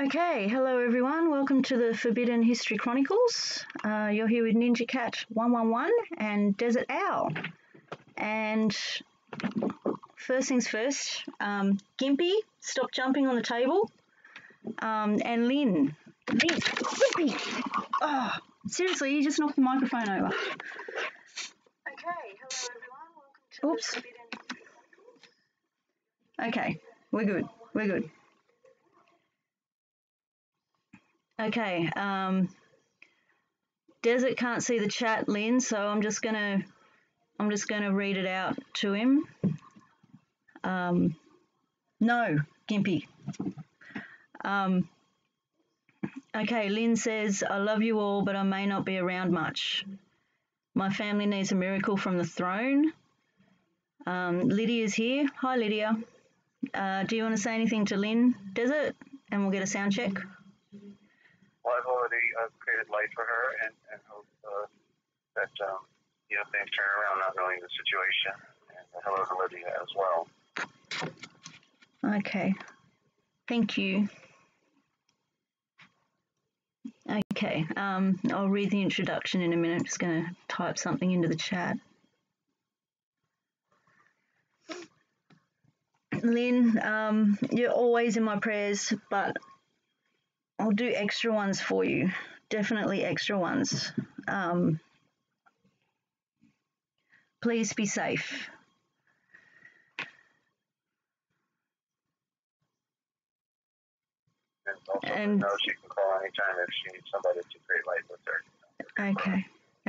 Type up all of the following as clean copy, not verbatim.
Okay, hello everyone. Welcome to the Forbidden History Chronicles. You're here with NinjaCat 111 and Dezert-Owl. And first things first, Gimpy, stop jumping on the table. And Lynn, Gimpy! Oh, seriously, you just knocked the microphone over. Okay, hello everyone. Welcome to the Forbidden History Chronicles. Okay, we're good. Okay, Desert can't see the chat, Lynn, so I'm just gonna read it out to him. No, Gimpy. Okay, Lynn says, I love you all, but I may not be around much. My family needs a miracle from the throne. Lydia's here. Hi, Lydia. Do you want to say anything to Lynn, Desert? And we'll get a sound check. Well, I've already created light for her and hope that things turn around, not knowing the situation. And hello to Lydia as well. Okay. Thank you. Okay. I'll read the introduction in a minute. I'm just going to type something into the chat. Lynn, you're always in my prayers, but I'll do extra ones for you. Definitely extra ones. Please be safe. And know she can call anytime if she needs somebody to create light with her.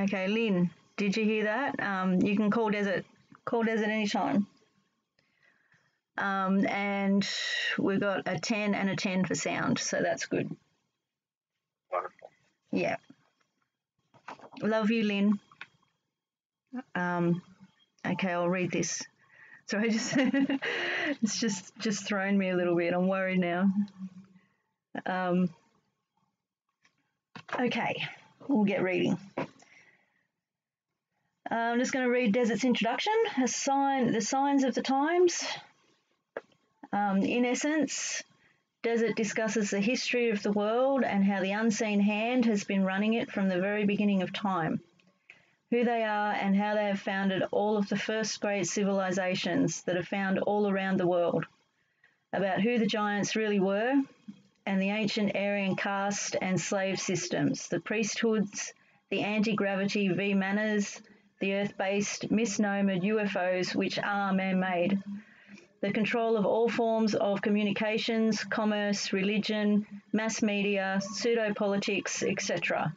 Okay, Lynn, did you hear that? You can call Desert anytime. And we've got a 10 and a 10 for sound, so that's good. Wonderful. Yeah. Love you, Lynn. Okay, I'll read this. Sorry, it's just thrown me a little bit. I'm worried now. Okay, we'll get reading. I'm just going to read Desert's introduction. The signs of the times. In essence, Desert discusses the history of the world and how the unseen hand has been running it from the very beginning of time, who they are and how they have founded all of the first great civilizations that are found all around the world, about who the giants really were, and the ancient Aryan caste and slave systems, the priesthoods, the anti-gravity V-manners, the Earth-based misnomered UFOs which are man-made, the control of all forms of communications, commerce, religion, mass media, pseudo-politics, etc.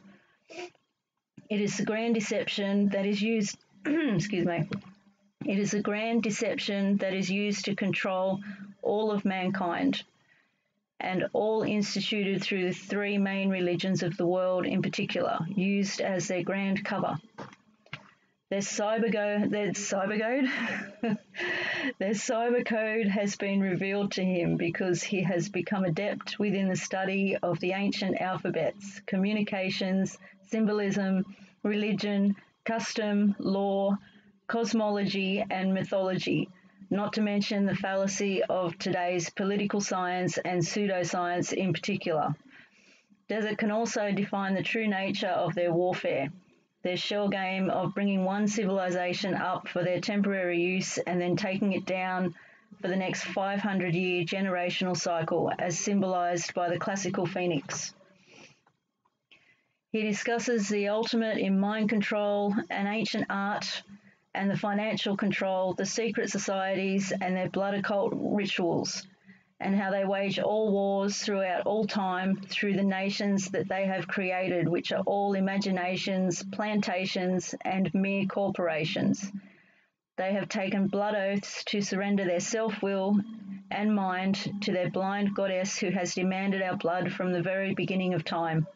It is the grand deception that is used, excuse me, it is the grand deception that is used to control all of mankind, and all instituted through the three main religions of the world in particular, used as their grand cover. Their cyber code has been revealed to him because he has become adept within the study of the ancient alphabets, communications, symbolism, religion, custom, law, cosmology, and mythology, not to mention the fallacy of today's political science and pseudoscience in particular. Desert can also define the true nature of their warfare, their shell game of bringing one civilization up for their temporary use and then taking it down for the next 500-year generational cycle, as symbolized by the classical phoenix. He discusses the ultimate in mind control and ancient art and the financial control, the secret societies and their blood occult rituals, and how they wage all wars throughout all time through the nations that they have created, which are all imaginations, plantations, and mere corporations. They have taken blood oaths to surrender their self-will and mind to their blind goddess who has demanded our blood from the very beginning of time.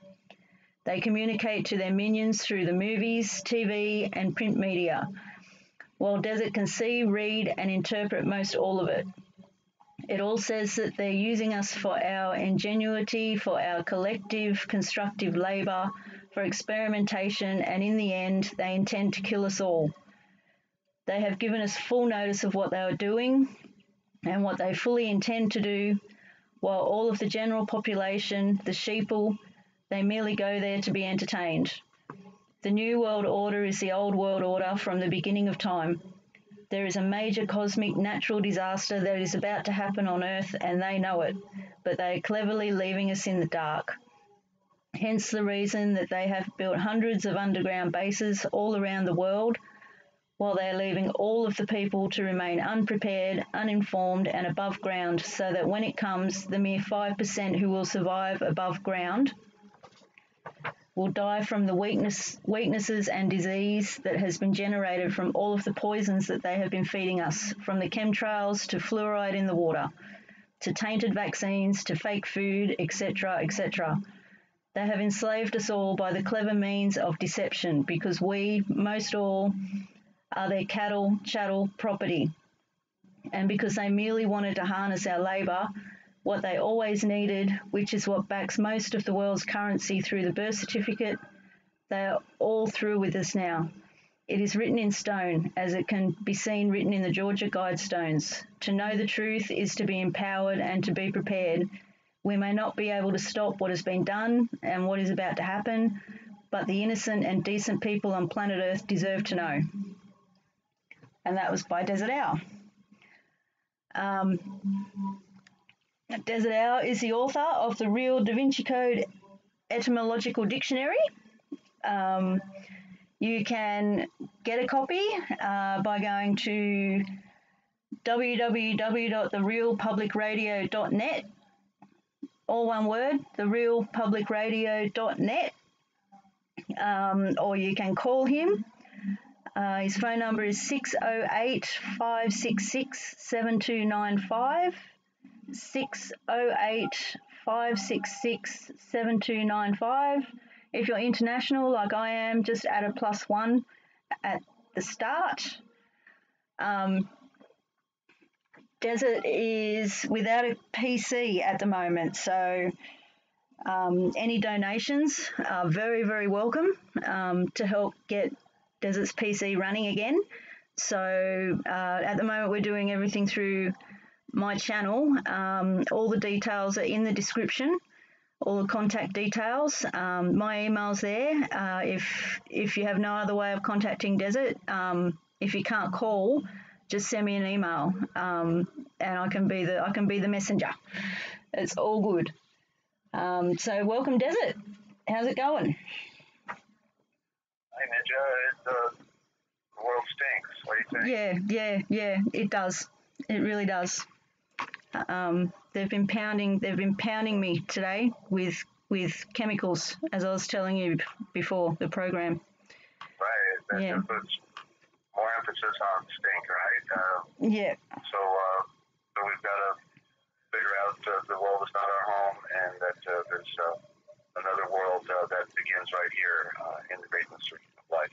They communicate to their minions through the movies, TV, and print media, while Desert can see, read, and interpret most all of it. It all says that they're using us for our ingenuity, for our collective constructive labour, for experimentation, and in the end, they intend to kill us all. They have given us full notice of what they are doing and what they fully intend to do, while all of the general population, the sheeple, they merely go there to be entertained. The New World Order is the Old World Order from the beginning of time. There is a major cosmic natural disaster that is about to happen on Earth, and they know it, but they are cleverly leaving us in the dark. Hence the reason that they have built hundreds of underground bases all around the world, while they are leaving all of the people to remain unprepared, uninformed, and above ground, so that when it comes, the mere 5% who will survive above ground will die from the weaknesses and disease that has been generated from all of the poisons that they have been feeding us, from the chemtrails to fluoride in the water, to tainted vaccines, to fake food, etc., etc. They have enslaved us all by the clever means of deception, because we, most all, are their cattle, chattel, property. And because they merely wanted to harness our labour, what they always needed, which is what backs most of the world's currency through the birth certificate, they are all through with us now. It is written in stone, as it can be seen written in the Georgia Guidestones. To know the truth is to be empowered and to be prepared. We may not be able to stop what has been done and what is about to happen, but the innocent and decent people on planet Earth deserve to know. And that was by Dezert-Owl. Dezert-Owl is the author of the Real Da Vinci Code Etymological Dictionary. You can get a copy by going to www.therealpublicradio.net, all one word, therealpublicradio.net, or you can call him. His phone number is 608-566-7295, 608-566-7295. If you're international like I am, just add a +1 at the start. Desert is without a PC at the moment, so any donations are very, very welcome to help get Desert's PC running again. So at the moment we're doing everything through my channel. All the details are in the description, all the contact details. My email's there. If you have no other way of contacting Desert, if you can't call, just send me an email, and I can be the messenger. It's all good. So welcome, Desert. How's it going? Hey, Ninja, the world stinks. What do you think? Yeah, it does. It really does. They've been pounding me today with chemicals, as I was telling you before the program. Right. That puts more emphasis on stink, right? Yeah. So we've got to figure out the world is not our home, and that there's another world that begins right here in the great mystery of life.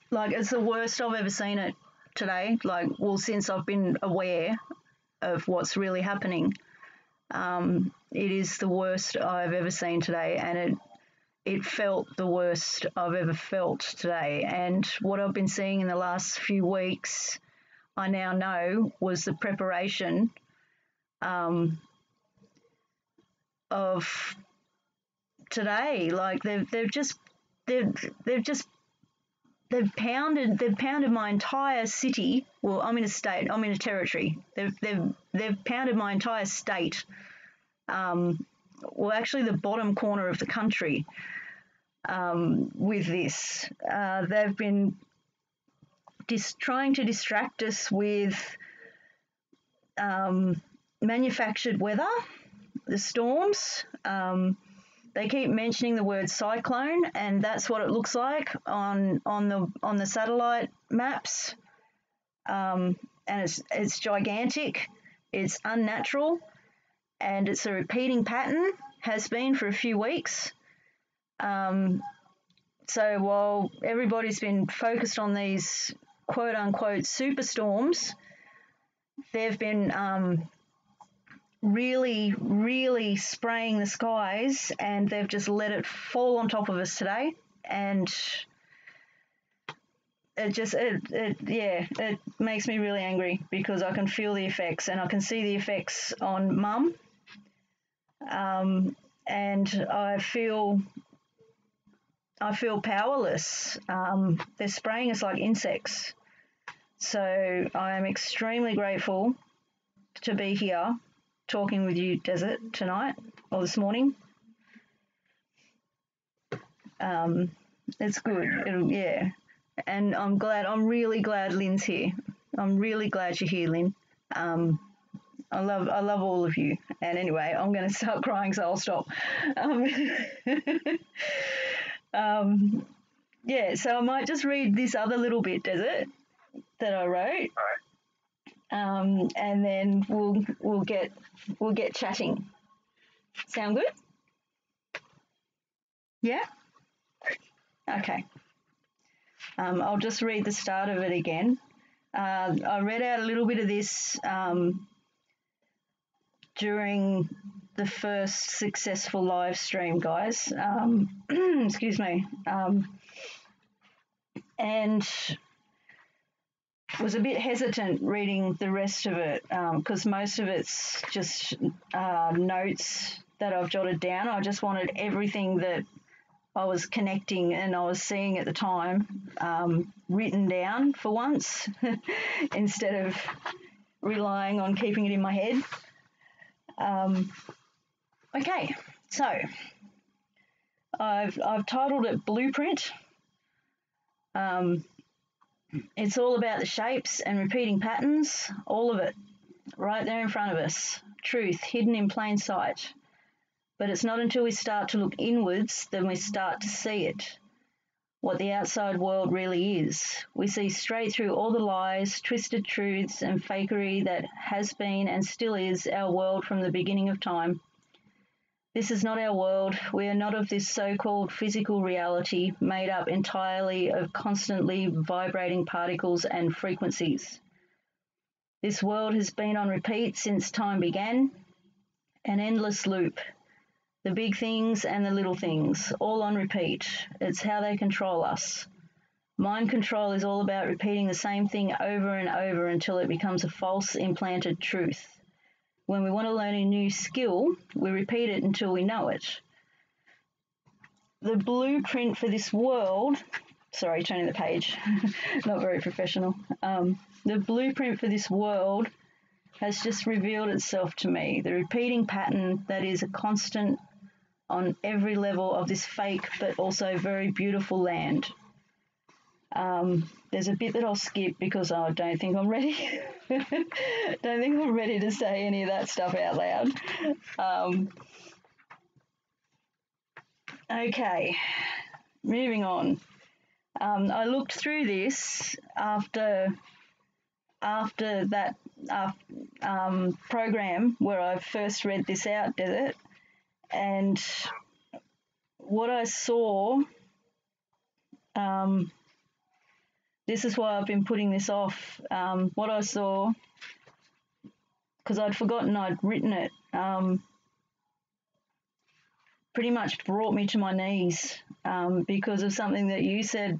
Like, it's the worst I've ever seen it today. Like, well, since I've been aware of what's really happening, it is the worst I've ever seen today, and it felt the worst I've ever felt today. And what I've been seeing in the last few weeks, I now know, was the preparation of today. Like, they've pounded my entire city. Well, I'm in a state. I'm in a territory. They've pounded my entire state. Well, actually, the bottom corner of the country. With this, they've been trying to distract us with manufactured weather, the storms. They keep mentioning the word cyclone, and that's what it looks like on the satellite maps. And it's gigantic, it's unnatural, and it's a repeating pattern. Has been for a few weeks. So while everybody's been focused on these quote unquote superstorms, they've been really, really spraying the skies, and they've just let it fall on top of us today. And it makes me really angry because I can feel the effects and I can see the effects on Mum, and I feel powerless. They're spraying us like insects. So I am extremely grateful to be here talking with you, Desert, tonight or this morning. It's good. Yeah. And I'm really glad Lynn's here. I'm really glad you're here, Lynn. I love all of you. And anyway, I'm going to start crying, so I'll stop. Yeah, so I might just read this other little bit, Desert, that I wrote. All right. And then we'll get chatting. Sound good? Yeah? Okay. I'll just read the start of it again. I read out a little bit of this during the first successful live stream, guys. Excuse me. And was a bit hesitant reading the rest of it because most of it's just notes that I've jotted down. I just wanted everything that I was connecting and I was seeing at the time written down for once instead of relying on keeping it in my head. Okay, so I've titled it Blueprint. It's all about the shapes and repeating patterns, all of it, right there in front of us. Truth hidden in plain sight. But it's not until we start to look inwards that we start to see it, what the outside world really is. We see straight through all the lies, twisted truths, and fakery that has been and still is our world from the beginning of time. This is not our world. We are not of this so-called physical reality made up entirely of constantly vibrating particles and frequencies. This world has been on repeat since time began, an endless loop. The big things and the little things, all on repeat. It's how they control us. Mind control is all about repeating the same thing over and over until it becomes a false implanted truth. When we want to learn a new skill, we repeat it until we know it. The blueprint for this world, sorry, turning the page, not very professional. The blueprint for this world has just revealed itself to me. The repeating pattern that is a constant on every level of this fake but also very beautiful land. There's a bit that I'll skip because I don't think I'm ready. Don't think I'm ready to say any of that stuff out loud. Okay, moving on. I looked through this after that program where I first read this out, Desert, and what I saw, this is why I've been putting this off, what I saw, because I'd forgotten I'd written it, pretty much brought me to my knees because of something that you said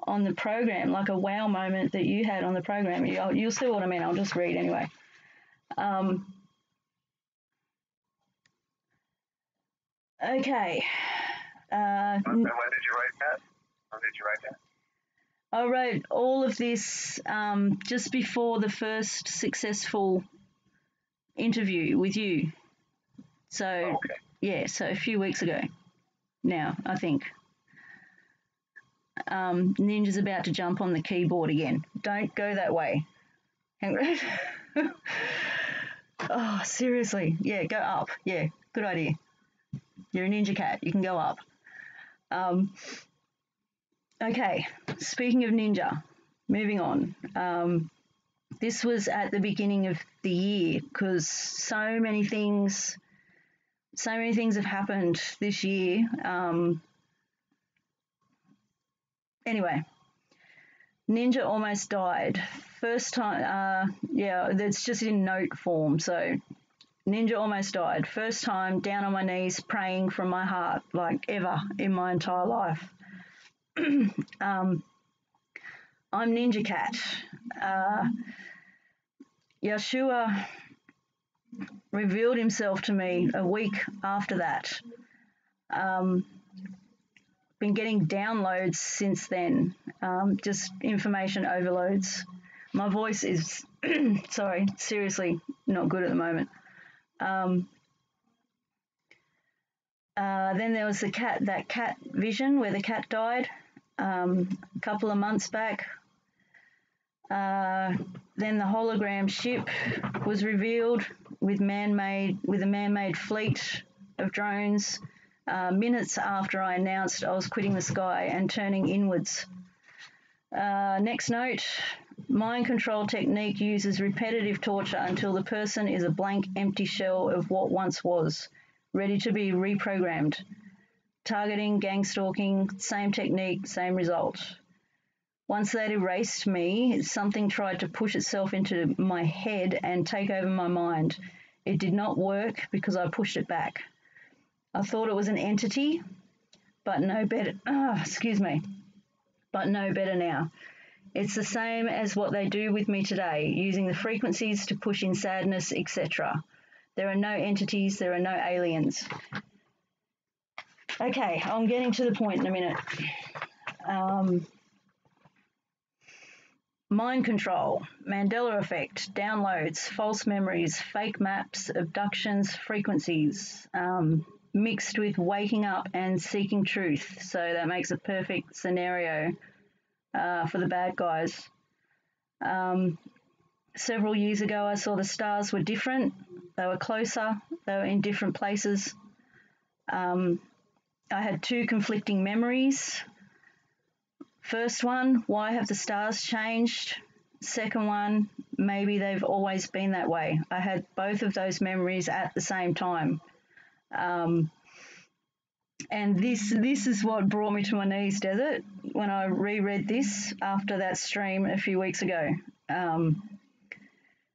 on the program, like a wow moment that you had on the program. You'll see what I mean. I'll just read anyway. Okay. When did you write that? When did you write that? I wrote all of this just before the first successful interview with you. So, okay. Yeah, so a few weeks ago now, I think. Ninja's about to jump on the keyboard again. Don't go that way. Hang on. Oh, seriously. Yeah, go up. Yeah, good idea. You're a NinjaCat. You can go up. Okay, speaking of Ninja, moving on. This was at the beginning of the year because so many things have happened this year. Anyway, Ninja almost died. First time, that's just in note form. So Ninja almost died. First time down on my knees praying from my heart, like ever in my entire life. I'm NinjaCat. Yeshua revealed himself to me a week after that. Been getting downloads since then, just information overloads. My voice is, sorry, seriously not good at the moment. Then there was that cat vision where the cat died a couple of months back. Then the hologram ship was revealed with a man-made fleet of drones minutes after I announced I was quitting the sky and turning inwards. Next note, mind control technique uses repetitive torture until the person is a blank, empty shell of what once was, ready to be reprogrammed. Targeting, gang stalking, same technique, same result. Once they'd erased me, something tried to push itself into my head and take over my mind. It did not work because I pushed it back. I thought it was an entity, but no better. But no better now. It's the same as what they do with me today, using the frequencies to push in sadness, etc. There are no entities, there are no aliens. Okay, I'm getting to the point in a minute. Mind control, Mandela effect, downloads, false memories, fake maps, abductions, frequencies, mixed with waking up and seeking truth. So that makes a perfect scenario for the bad guys. Several years ago, I saw the stars were different. They were closer. They were in different places. I had two conflicting memories. First one, why have the stars changed? Second one, maybe they've always been that way. I had both of those memories at the same time. And this is what brought me to my knees, Desert, when I reread this after that stream a few weeks ago.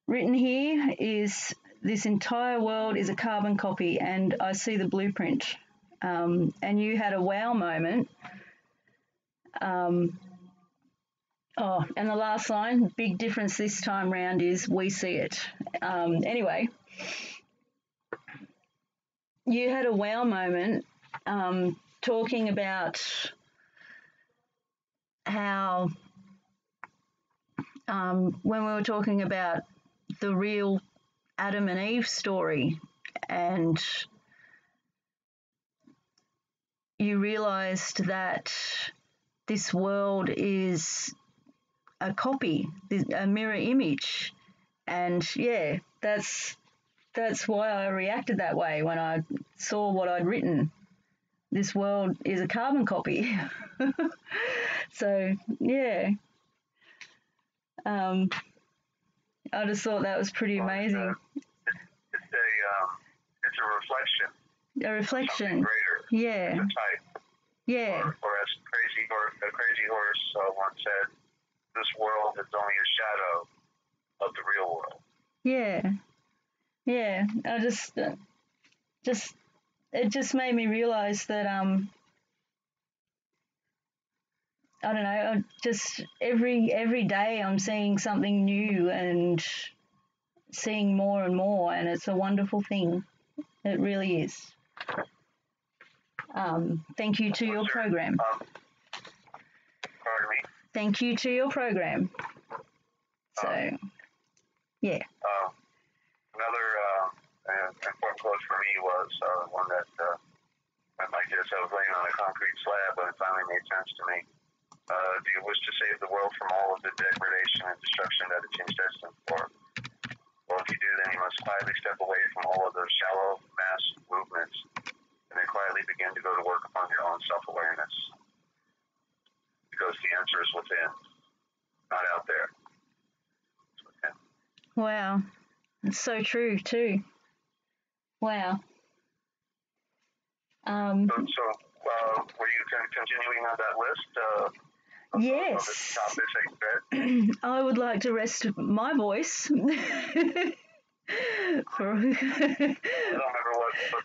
Written here is, this entire world is a carbon copy and I see the blueprint. And you had a wow moment. And the last line, big difference this time round is we see it. Anyway, you had a wow moment talking about how when we were talking about the real Adam and Eve story, and you realized that this world is a copy, a mirror image. And yeah, that's why I reacted that way when I saw what I'd written. This world is a carbon copy. So yeah, I just thought that was pretty amazing. It's a reflection. A reflection. Something greater. Yeah. It's a type. Yeah. Or as a crazy horse once said, this world is only a shadow of the real world. Yeah. Yeah. I it just made me realize that I don't know, just every day I'm seeing something new and seeing more and more, and it's a wonderful thing. It really is. Thank you to your program. Pardon me? Thank you to your program. So, yeah. Another important quote for me was one that like this, I was laying on a concrete slab, but it finally made sense to me. Do you wish to save the world from all of the degradation and destruction that it seems destined for? Well, if you do, then you must quietly step away from all of those shallow mass movements and then quietly begin to go to work upon your own self-awareness. Because the answer is within, not out there. It's within. Wow. It's so true, too. Wow. So were you continuing on that list? Yes. Of the topics that you read? I would like to rest my voice. I don't remember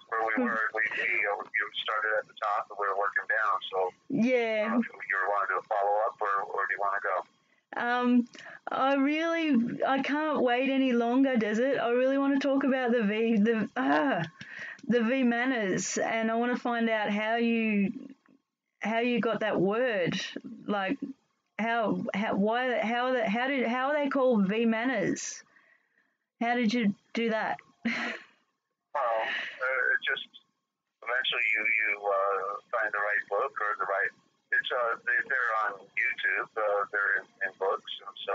where we were. You started at the top and we were working down. So yeah. I don't know if you wanted to follow up or do you want to go? I can't wait any longer, Desert. I really want to talk about the V manners, and I want to find out how you got that word. Like how are they called V manners? How did you do that? Well, just eventually you find the right book or the right. It's they're on YouTube. They're in books, and so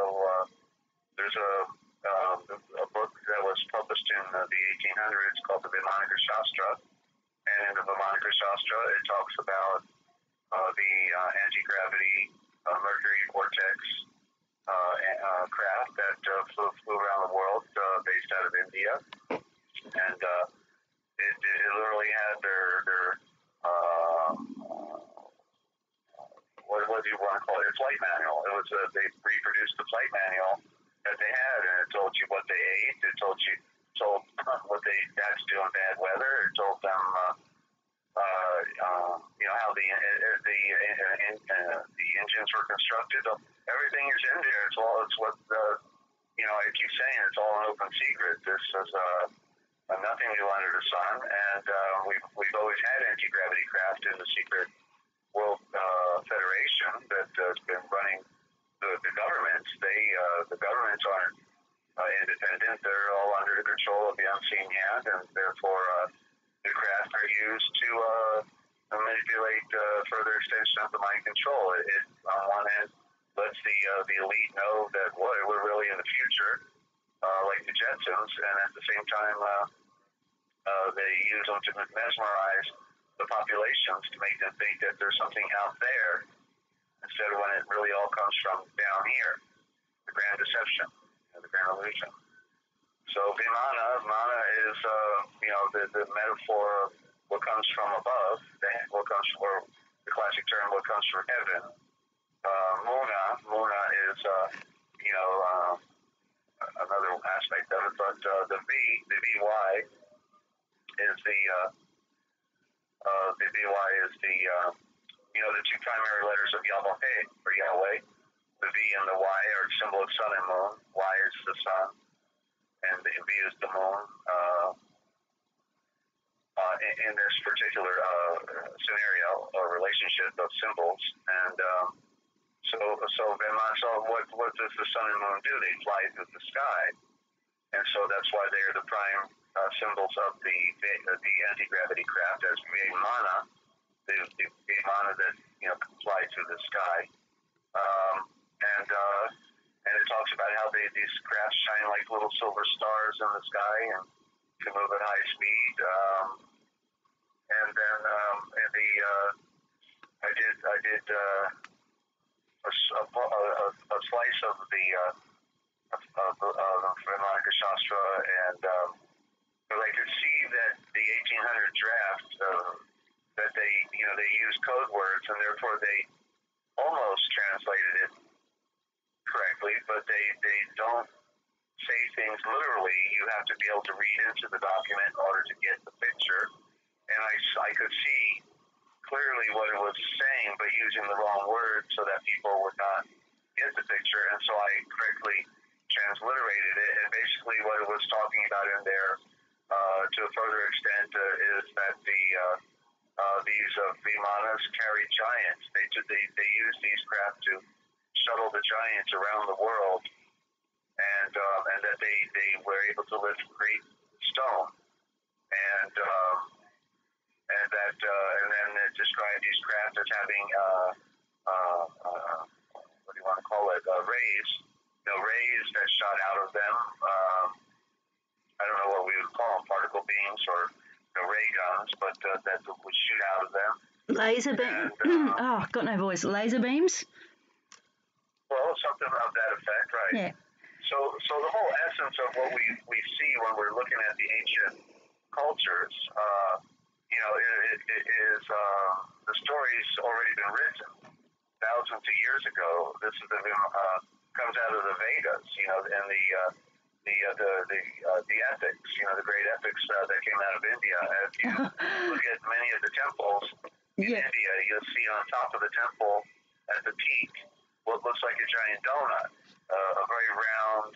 there's a book that was published in the 1800s called the Vinci Shastra, and in the Vinci Shastra it talks about the anti-gravity Mercury vortex craft that flew around the world, based out of India, and it literally had their what do you want to call it? A flight manual. It was they reproduced the flight manual that they had, and it told you what they ate. It told what they had to do in bad weather. It told them how the engines were constructed. Everything is in there. It's what I keep saying. It's all an open secret. This is nothing new under the sun, and we've always had anti-gravity craft in the secret World Federation that has been running the governments. The governments aren't independent. They're all under the control of the unseen hand, and therefore the craft are used to manipulate further extension of the mind control. It on one hand lets the elite know that we're really in the future, like the Jetsons, and at the same time they use them to mesmerize the populations to make them think that there's something out there instead of when it really all comes from down here, the grand deception, the grand illusion. So Vimana is the metaphor of what comes from above, what comes from, or the classic term, what comes from heaven. Muna is another aspect of it, but the VY is the two primary letters of Yahweh or Yahweh. The V and the Y are a symbol of sun and moon. Y is the sun, and the V is the moon. In this particular scenario or relationship of symbols, and so what does the sun and moon do? They fly through the sky, and so that's why they are the prime symbols of the anti-gravity craft as Vimana, the Vimana that can fly through the sky, and it talks about how these crafts shine like little silver stars in the sky and can move at high speed. And then I did a slice of the Chronicles Shastra, and but I could see that the 1800 draft that they use code words, and therefore they almost translated it correctly, but they don't say things literally. You have to be able to read into the document in order to get the picture. And I could see clearly what it was saying, but using the wrong words so that people would not get the picture. And so I correctly transliterated it. And basically what it was talking about in there, to a further extent, is that these Vimanas carry giants. They use these craft to shuttle the giants around the world, and that they were able to lift great stone. And then it described these craft as having what do you want to call it? Rays, rays that shot out of them. I don't know what we would call them, particle beams or ray guns, but that would shoot out of them. Laser beam. Got no voice. Laser beams. Well, something of that effect, right? Yeah. So the whole essence of what we see when we're looking at the ancient cultures. It is the story's already been written thousands of years ago. This is comes out of the Vedas, and the epics, the great epics that came out of India. If you look at many of the temples in India, you'll see on top of the temple at the peak what looks like a giant donut, a very round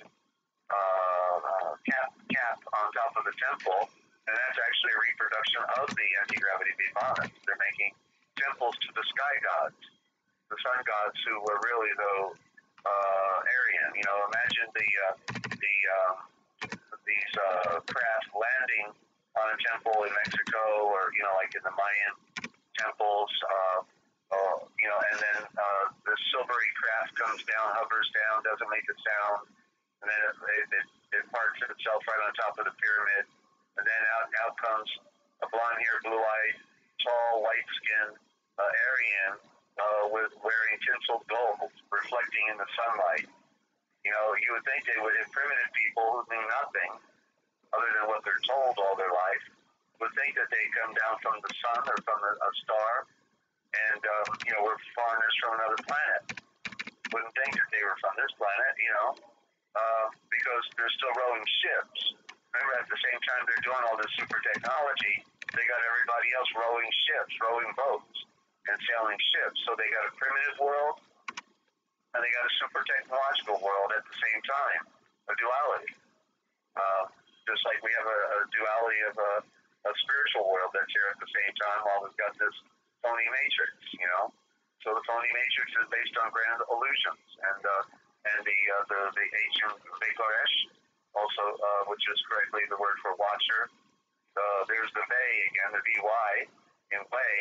cap on top of the temple, and that's actually a reproduction of the anti-gravity Vimanas. They're making temples to the sky gods, the sun gods, who were really though Aryan. You know, imagine these craft landing on a temple in Mexico, or you know, like in the Mayan temples. You know, and then the silvery craft comes down, hovers down, doesn't make a sound, and then it parks itself right on top of the pyramid, and then out comes a blonde-haired, blue-eyed, tall, white-skinned Aryan with wearing tinseled gold, reflecting in the sunlight. You know, you would think they would have primitive people who knew nothing other than what they're told all their life, would think that they come down from the sun or from a star, and you know, we're foreigners from another planet. Wouldn't think that they were from this planet, you know, because they're still rowing ships. Remember, at the same time they're doing all this super technology, they got everybody else rowing ships, rowing boats, and sailing ships. So they got a primitive world, and they got a super technological world at the same time, a duality. Just like we have a duality of a spiritual world that's here at the same time, while we've got this phony matrix, you know. So the phony matrix is based on grand illusions, and the ancient Vekoresh, also, which is correctly the word for watcher. There's the Ve again, the Vy in way.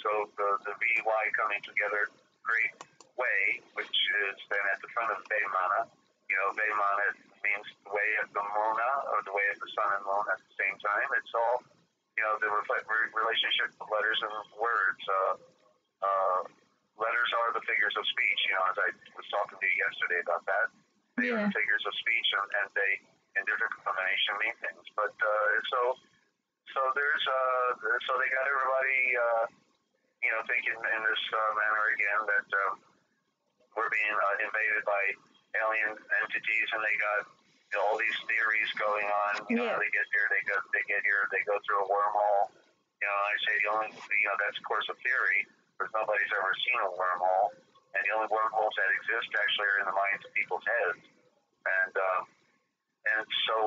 So the Vy coming together create way, which is then at the front of Vemana. You know, Vemana means the way of the Mona, or the way of the sun and moon at the same time. It's all, you know, the relationship of letters and words. Letters are the figures of speech, you know, as I was talking to you yesterday about that. They are the figures of speech, and they, in different combination, mean things. But so they got everybody, you know, thinking in this manner again that we're being invaded by alien entities, and they got, you know, all these theories going on. You know, how they get here, they go through a wormhole. You know, I say the only, you know, that's of course a theory, because nobody's ever seen a wormhole, and the only wormholes that exist actually are in the minds of people's heads. And so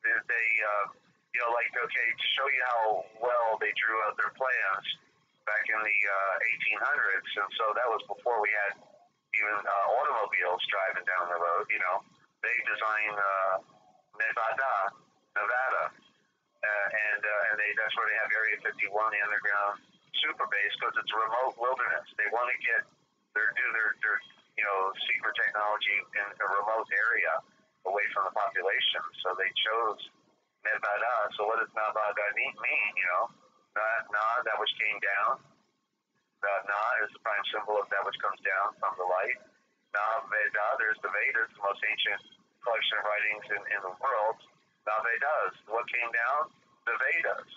they you know, like, okay, to show you how well they drew out their plans back in the 1800s, and so that was before we had even automobiles driving down the road. You know, they designed Nevada, and that's where they have Area 51, the underground super base, because it's a remote wilderness. They want to do their you know, secret technology in a remote area away from the population. So they chose Nevada. So what does Nevada mean? You know, Na, that which came down. Na is the prime symbol of that which comes down from the light. Na Veda, there's the Vedas, the most ancient collection of writings in the world. Na Vedas. What came down? The Vedas.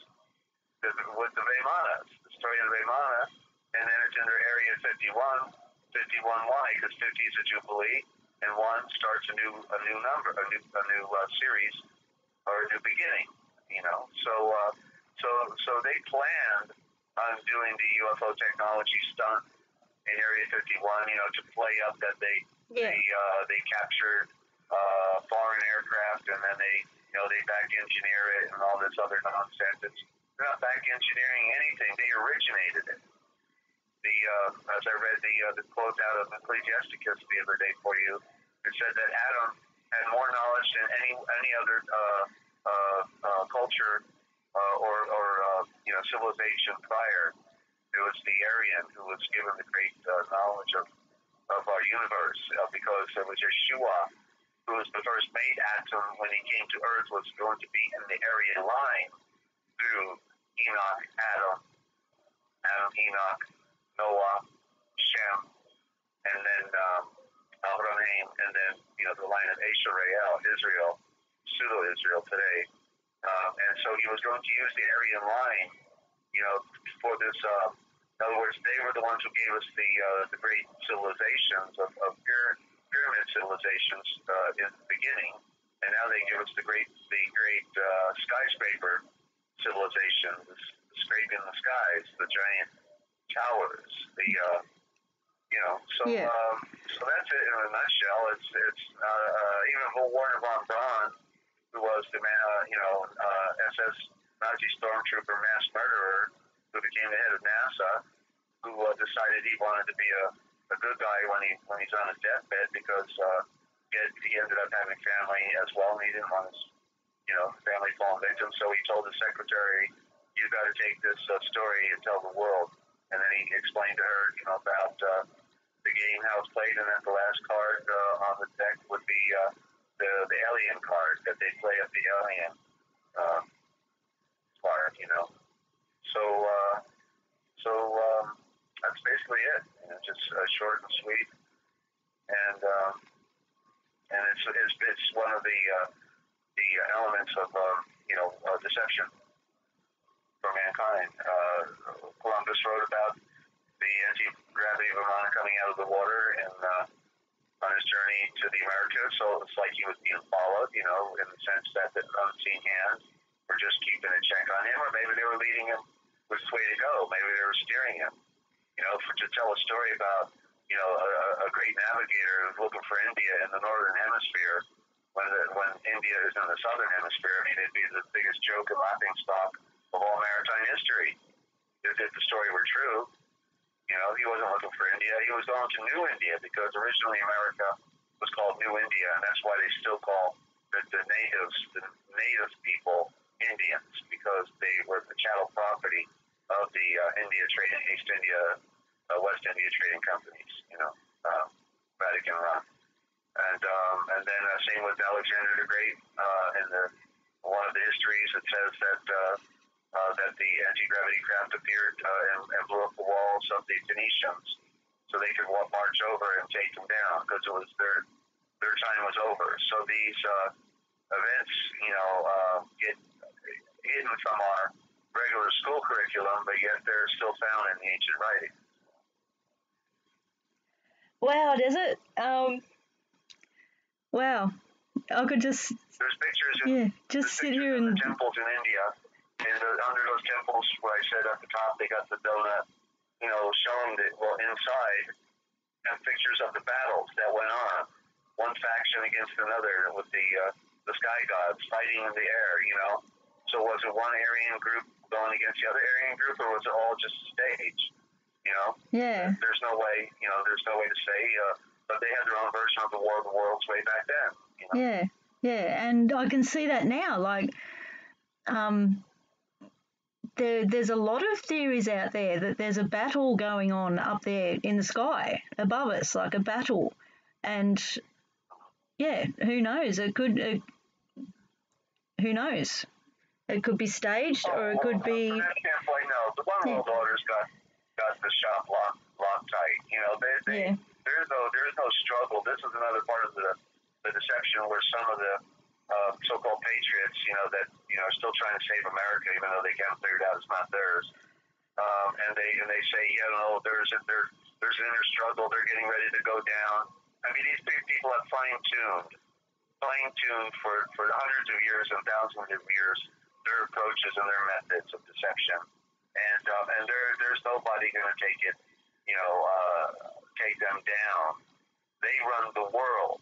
With the Vemanas, the story of the Vemana, and then it's in their Area 51. 51Y, because 50 is a jubilee, and 1 starts a new number, a new series, or a new beginning. You know, so they planned on doing the UFO technology stunt in Area 51. You know, to play up that they captured foreign aircraft, and then they back engineer it and all this other nonsense. They're not back engineering anything. They originated it. As I read the quote out of Ecclesiasticus the other day for you, it said that Adam had more knowledge than any other culture or you know, civilization prior. It was the Aryan who was given the great knowledge of our universe, because it was Yeshua who was the first made atom when he came to Earth, was going to be in the Aryan line through Enoch, Adam, Enoch, Noah, Shem, and then Abraham, and then, you know, the line of Israel, pseudo-Israel today. And so he was going to use the Aryan line, you know, for this. In other words, they were the ones who gave us the great civilizations of pyramid civilizations in the beginning, and now they give us the great skyscraper civilization, the scraping the skies, the giant towers, the Yeah. So that's it in a nutshell. It's even Werner von Braun, who was the SS Nazi stormtrooper mass murderer, who became the head of NASA, who decided he wanted to be a good guy when he's on his deathbed because he ended up having family as well, and he didn't want his family fallen victim. So he told the secretary, "You got to take this story and tell the world." And then he explained to her, about the game, how it's played, and that the last card on the deck would be the alien card that they play at the alien card. So that's basically it. Just short and sweet, and it's one of the elements of deception for mankind. Columbus wrote about the anti-gravity of a man coming out of the water and on his journey to the Americas. So it's like he was being followed, in the sense that the unseen hands were just keeping a check on him, or maybe they were leading him which way to go. Maybe they were steering him. To tell a story about a great navigator who's looking for India in the northern hemisphere when India is in the southern hemisphere. I mean, it'd be the biggest joke and laughing stock of all maritime history if the story were true. He wasn't looking for India. He was going to New India because originally America was called New India, and that's why they still call the native people Indians, because they were the chattel property of the East India, West India trading companies. Vatican run, and then same with Alexander the Great. In one of the histories, it says that the anti-gravity craft appeared and blew up the walls of the Phoenicians, so they could march over and take them down because it was their time was over. So these events, get hidden from our regular school curriculum, but yet they're still found in the ancient writings. Wow, Desert. Wow. I could just... There's pictures sit here and... the temples in India, and under those temples, where I said at the top, they got the donut, showing that, inside, and pictures of the battles that went on, one faction against another, with the sky gods fighting in the air, So was it one Aryan group going against the other Aryan group, or was it all just a stage? Yeah. There's no way to say, but they had their own version of the War of the Worlds way back then. Yeah, and I can see that now. Like, there's a lot of theories out there that there's a battle going on up there in the sky above us, like a battle, and who knows? It could. Who knows? It could be staged, or it could be. From that standpoint, no. The One World Order's got the shop locked tight. There's no struggle. This is another part of the deception where some of the so-called patriots, that are still trying to save America, even though they can't figure it out, it's not theirs. And they say, there's an inner struggle. They're getting ready to go down. I mean, these people have fine-tuned for hundreds of years and thousands of years their approaches and their methods of deception, and there's nobody going to take them down. They run the world.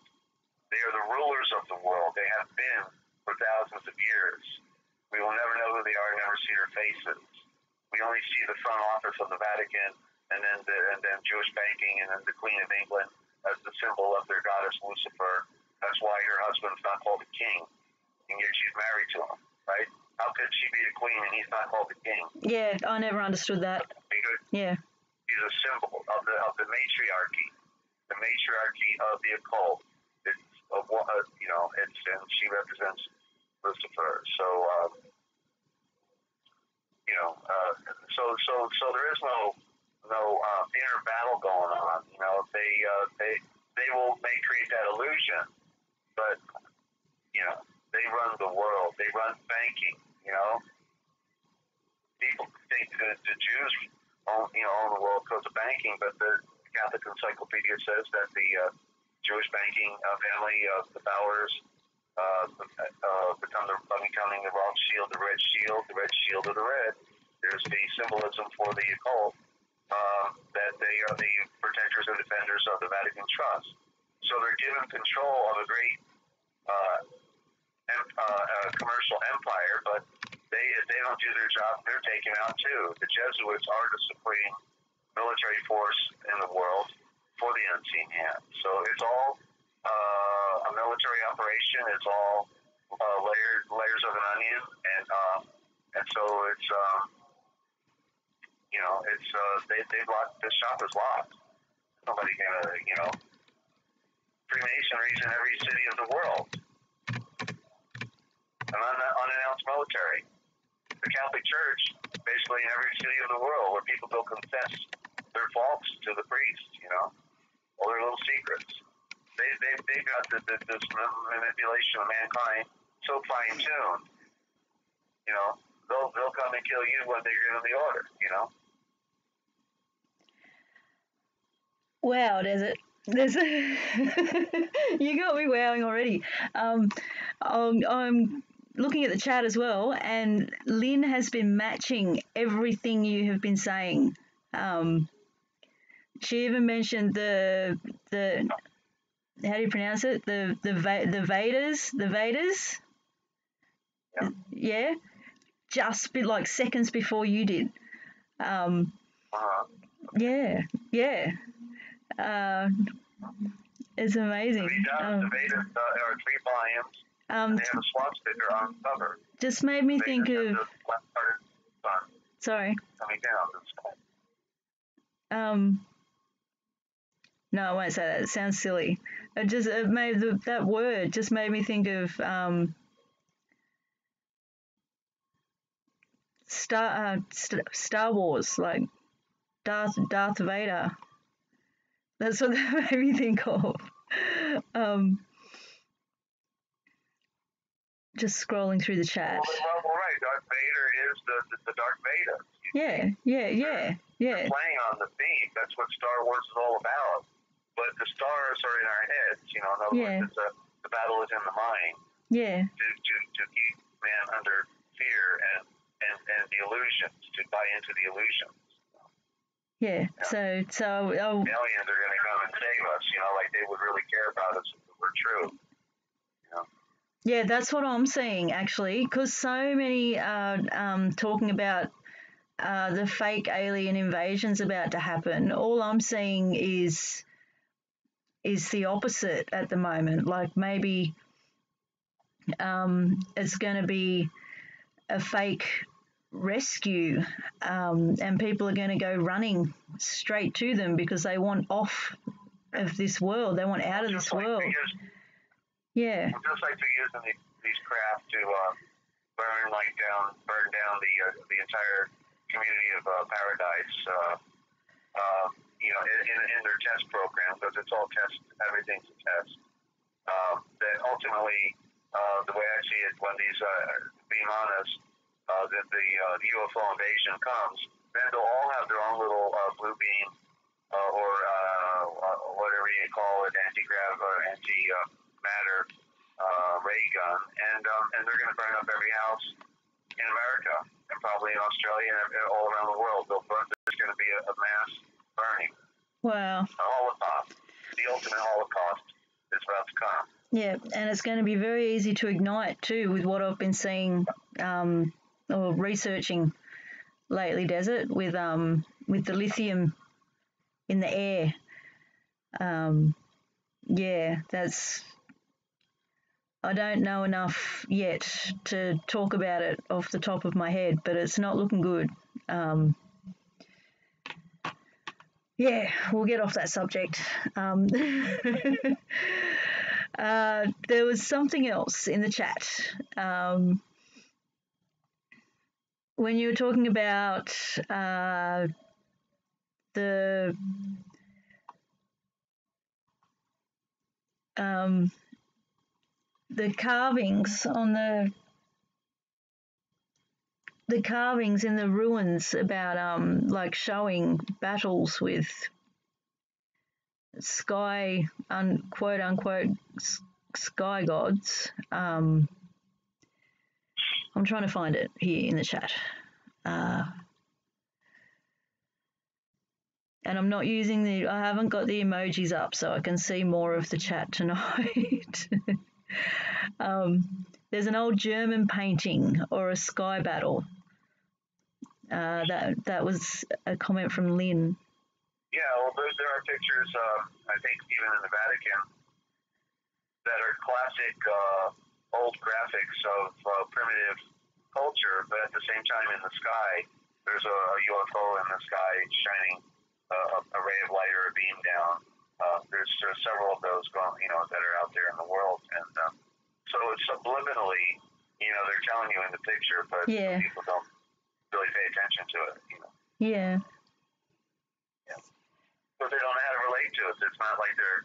They are the rulers of the world. They have been for thousands of years. We will never know who they are, never see their faces. We only see the front office of the Vatican, and then Jewish banking, and then the Queen of England as the symbol of their goddess Lucifer. That's why her husband's not called a king, and yet she's married to him, right? How could she be the queen and he's not called the king? Yeah, I never understood that. Because he's a symbol of the matriarchy of the occult. And she represents Lucifer. So, so there is no inner battle going on. They may create that illusion, but they run the world. They run banking. People think that the Jews own the world because of banking, but the Catholic Encyclopedia says that the Jewish banking family of the Bowers becoming the Rothschild, the Red Shield of the Red. There's the symbolism for the occult, that they are the protectors and defenders of the Vatican Trust. So they're given control of a great commercial empire, but if they don't do their job, they're taken out too. The Jesuits are the supreme military force in the world for the unseen hand. So it's all a military operation. It's all layers of an onion, and so it's they've locked, the shop is locked. Nobody gonna Freemasonry's in every city of the world. An unannounced military. The Catholic Church, basically in every city of the world, where people go confess their faults to the priest, all their little secrets. They've got this manipulation of mankind so fine-tuned. They'll come and kill you when they give them the order. Wow, there's you got me wowing already. I'm looking at the chat as well, and Lynn has been matching everything you have been saying. She even mentioned the how do you pronounce it? The Vedas. Yeah, just like seconds before you did. Yeah. It's amazing. The Vedas are 3 volumes. They have a swastika on the cover. Just made me think of. Sorry. Coming down the sky. No, I won't say that. It sounds silly. That word just made me think of Star Wars, like Darth Vader. That's what that made me think of. Just scrolling through the chat. Well, right. Darth Vader is the Darth Vader. Yeah. They're playing on the theme. That's what Star Wars is all about. But the stars are in our heads. In other words, the battle is in the mind. Yeah. To keep man under fear and the illusions, to buy into the illusions. Yeah. So aliens are going to come and save us. Like they would really care about us if it were true. Yeah, that's what I'm seeing actually, because so many are talking about the fake alien invasions about to happen. All I'm seeing is the opposite at the moment. Like maybe it's going to be a fake rescue, and people are going to go running straight to them because they want off of this world. They want out of this world. Yeah. Just like they're using these craft to burn down the entire community of paradise. In their test program, because it's all test. Everything's a test. That ultimately, the way I see it, when these beam on us, the UFO invasion comes, then they'll all have their own little blue beam or whatever you call it, anti-grav or anti-matter ray gun, and they're going to burn up every house in America and probably in Australia and all around the world. There's going to be a mass burning. Wow. A Holocaust. The ultimate Holocaust is about to come. Yeah, and it's going to be very easy to ignite too, with what I've been seeing or researching lately, Desert, with the lithium in the air. I don't know enough yet to talk about it off the top of my head, but it's not looking good. We'll get off that subject. There was something else in the chat. When you were talking about the carvings on the carvings in the ruins about like showing battles with quote unquote sky gods. I'm trying to find it here in the chat. And I'm not using I haven't got the emojis up so I can see more of the chat tonight. There's an old German painting or a sky battle. That was a comment from Lynn. Yeah, well, there are pictures, I think even in the Vatican, that are classic old graphics of primitive culture, but at the same time in the sky, there's a UFO in the sky shining a ray of light or a beam down. There's several of those going, that are out there in the world, and so it's subliminally, they're telling you in the picture, but people don't really pay attention to it. Yeah. But they don't know how to relate to it. It's not like they're,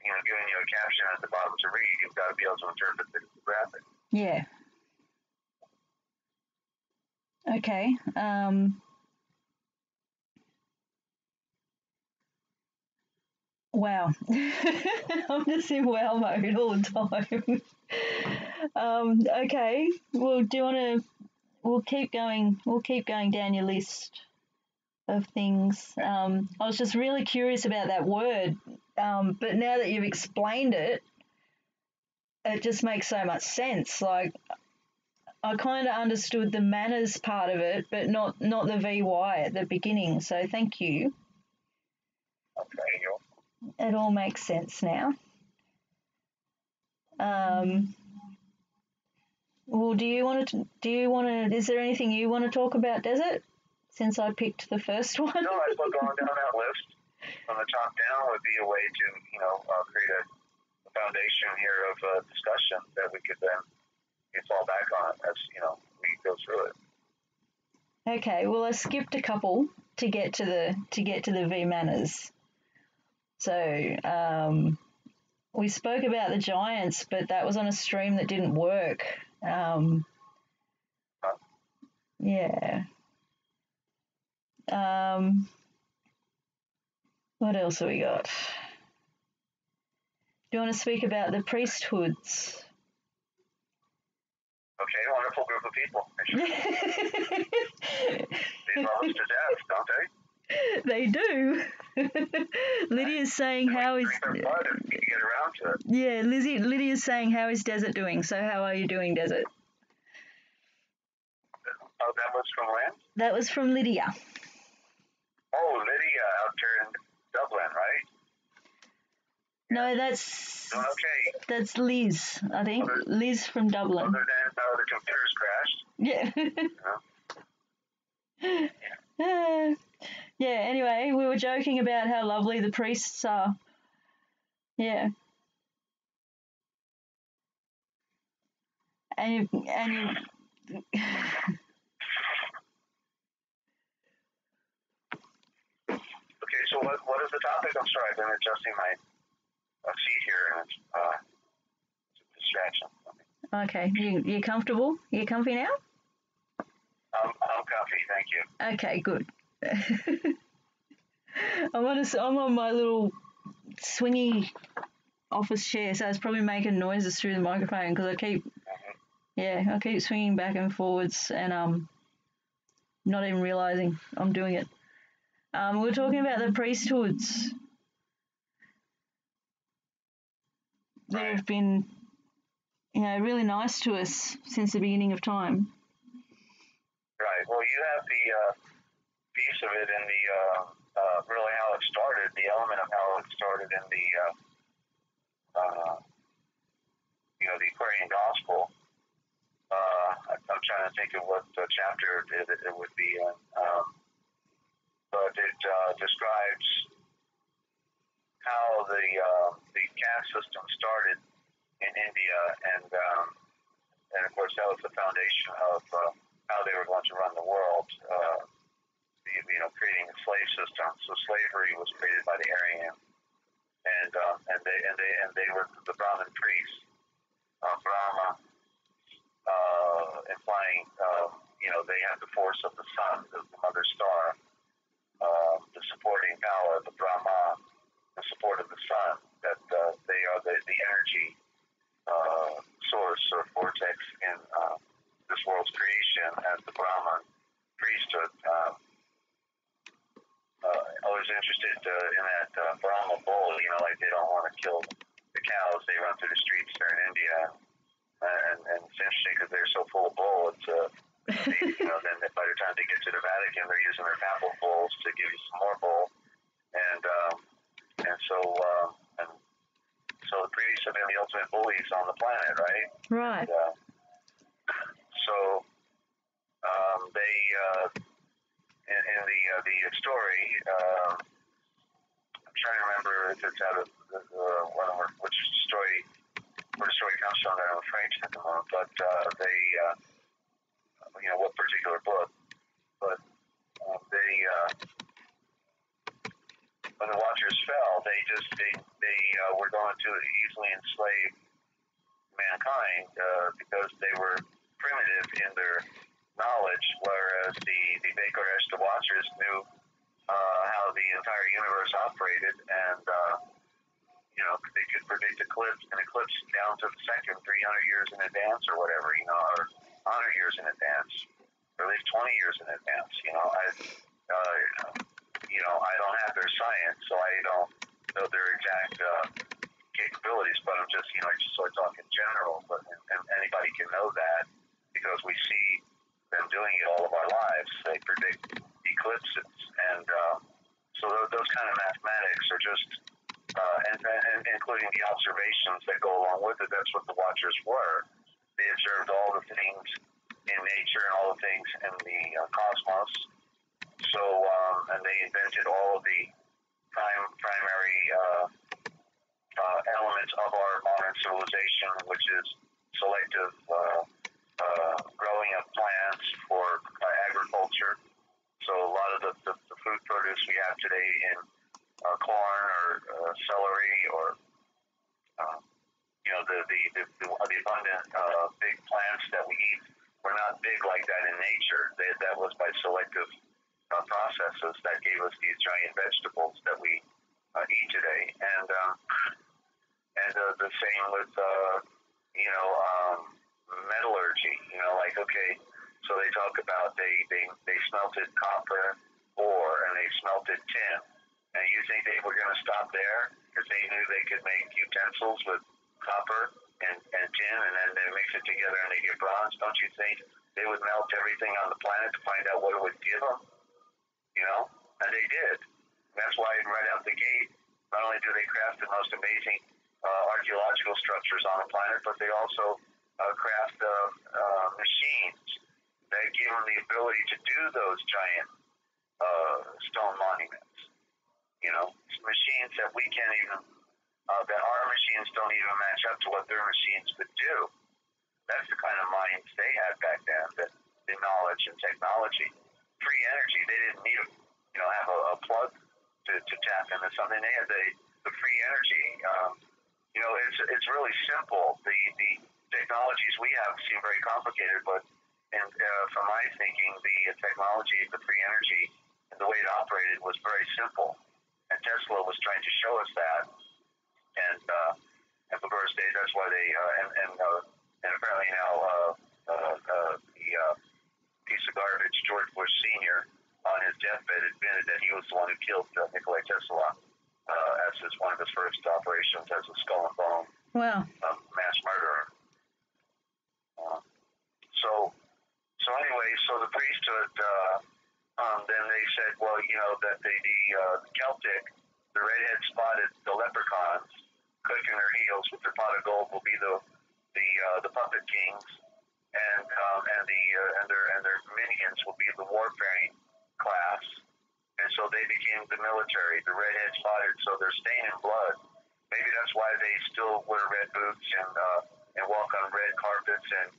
giving you a caption at the bottom to read. You've got to be able to interpret the graphic. Yeah. Okay. Wow. I'm just in wow mode all the time. Okay. Well, do you want to? We'll keep going. We'll keep going down your list of things. I was just really curious about that word, but now that you've explained it, it just makes so much sense. Like, I kind of understood the manners part of it, but not the VY at the beginning. So thank you. Okay. It all makes sense now. Well, do you want to? Is there anything you want to talk about, Desert? Since I picked the first one. No, I thought going down that list from the top down would be a way to, create a foundation here of discussion that we could then fall back on as, we go through it. Okay, well, I skipped a couple to get to the V manners. So we spoke about the giants, but that was on a stream that didn't work. Yeah. What else have we got? Do you want to speak about the priesthoods? Okay, wonderful group of people. They love us to death, don't they? They do. Lydia's saying how is. Drink their blood if you get around to it. Yeah, Lydia's saying how is Desert doing? So how are you doing, Desert? Oh, that was from when? That was from Lydia. Oh, Lydia out there in Dublin, right? No, that's doing okay. That's Liz, I think. Liz from Dublin. Other than the computers crashed. Yeah. Yeah, anyway, we were joking about how lovely the priests are. Yeah. And you Okay, so what is the topic? I'm sorry, I've been adjusting my seat here, and it's a distraction. Okay, you comfortable? You comfy now? I'm comfy, thank you. Okay, good. I'm on my little swingy office chair, so it's probably making noises through the microphone because I keep swinging back and forwards, and not even realizing I'm doing it. We're talking about the priesthoods. They have been, really nice to us since the beginning of time. Right. Well, you have the piece of it in the really how it started, the element of how it started in the the Aquarian Gospel. I'm trying to think of what chapter it would be in, but it describes how the caste system started in India, and of course that was the foundation of how they were going to run the world. Creating a slave system. So slavery was created by the Aryan, and they were the Brahmin priests. Brahma, implying they have the force of the sun, the mother star, the supporting power of the Brahma, the support of the sun. That they are the energy source or vortex in this world's creation, as the Brahman priesthood. interested in that Brahma bull. You know, like they don't want to kill the cows. They run through the streets there in India, and it's interesting because they're so full of bull. It's you know, then by the time they get to the Vatican, they're using their papal bulls to give you some more bull, and so the priests have been the ultimate bullies on the planet, right? Right. And, so they in the story, I'm trying to remember if it's out of which story, where the story comes from. I'm afraid at the moment, but they, you know, what particular book, but they, when the Watchers fell, they were going to easily enslave mankind because they were primitive in their knowledge, whereas the Bekoresh, the Watchers, knew how the entire universe operated, and you know, they could predict an eclipse down to the second, 300 years in advance, or whatever, you know, or 100 years in advance, or at least 20 years in advance. You know, I don't have their science, so I don't know their exact capabilities, but I'm just, you know, I just sort of talk in general. But and anybody can know that because we see them doing it all of our lives. They predict eclipses, and so those kind of mathematics are just, and including the observations that go along with it. That's what the Watchers were. They observed all the things in nature and all the things in the cosmos. So, and they invented all of the primary elements of our modern civilization, which is selective growing of plants for agriculture. So a lot of the food produce we have today in corn or celery or you know, the abundant big plants that we eat were not big like that in nature. That was by selective processes that gave us these giant vegetables that we eat today. And the same with you know, metallurgy. You know, like, okay, so they talk about they smelted copper ore and they smelted tin. And you think they were going to stop there because they knew they could make utensils with copper and tin, and then they mix it together and they get bronze? Don't you think they would melt everything on the planet to find out what it would give them? You know, and they did. That's why right out the gate, not only do they craft the most amazing archaeological structures on the planet, but they also craft machines that give them the ability to do those giant stone monuments. You know, machines that we can't even, that our machines don't even match up to what their machines could do. That's the kind of minds they had back then, that the knowledge and technology. Free energy, they didn't need you know, have a plug to tap into something. They had the free energy. You know, it's really simple. The technologies we have seem very complicated, but from my thinking, the technology, the free energy, and the way it operated was very simple. And Tesla was trying to show us that. And for birthdays, that's why they and apparently now the piece of garbage George Bush Sr. on his deathbed admitted that he was the one who killed Nikola Tesla as one of his first operations as a skull and bone mass murderer. So anyway, so the priesthood, then they said, well, you know, that the Celtic, the redhead spotted, the leprechauns, clicking their heels with their pot of gold will be the puppet kings, and their minions will be the warfaring class. And so they became the military, the redhead spotted, so they're staining blood. Maybe that's why they still wear red boots and walk on red carpets and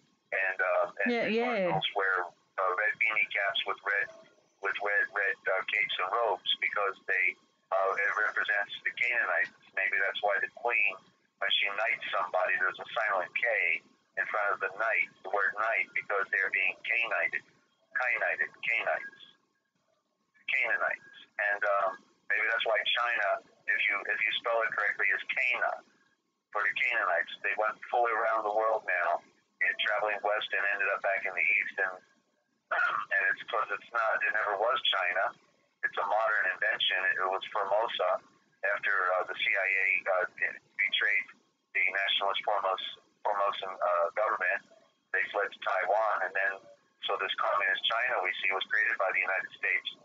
cardinals wear red beanie caps with red capes and robes, because it represents the Canaanites. Maybe that's why the queen, when she knights somebody, there's a silent K in front of the knight, the word knight, because they're being Canaanites. And maybe that's why China, if you spell it correctly, is Cana for the Canaanites. They went fully around the world now, and traveling west and ended up back in the east, and it's because it never was China. It it's a modern invention. It was Formosa after the CIA betrayed the nationalist Formosan government. They fled to Taiwan, and then so this communist China we see was created by the United States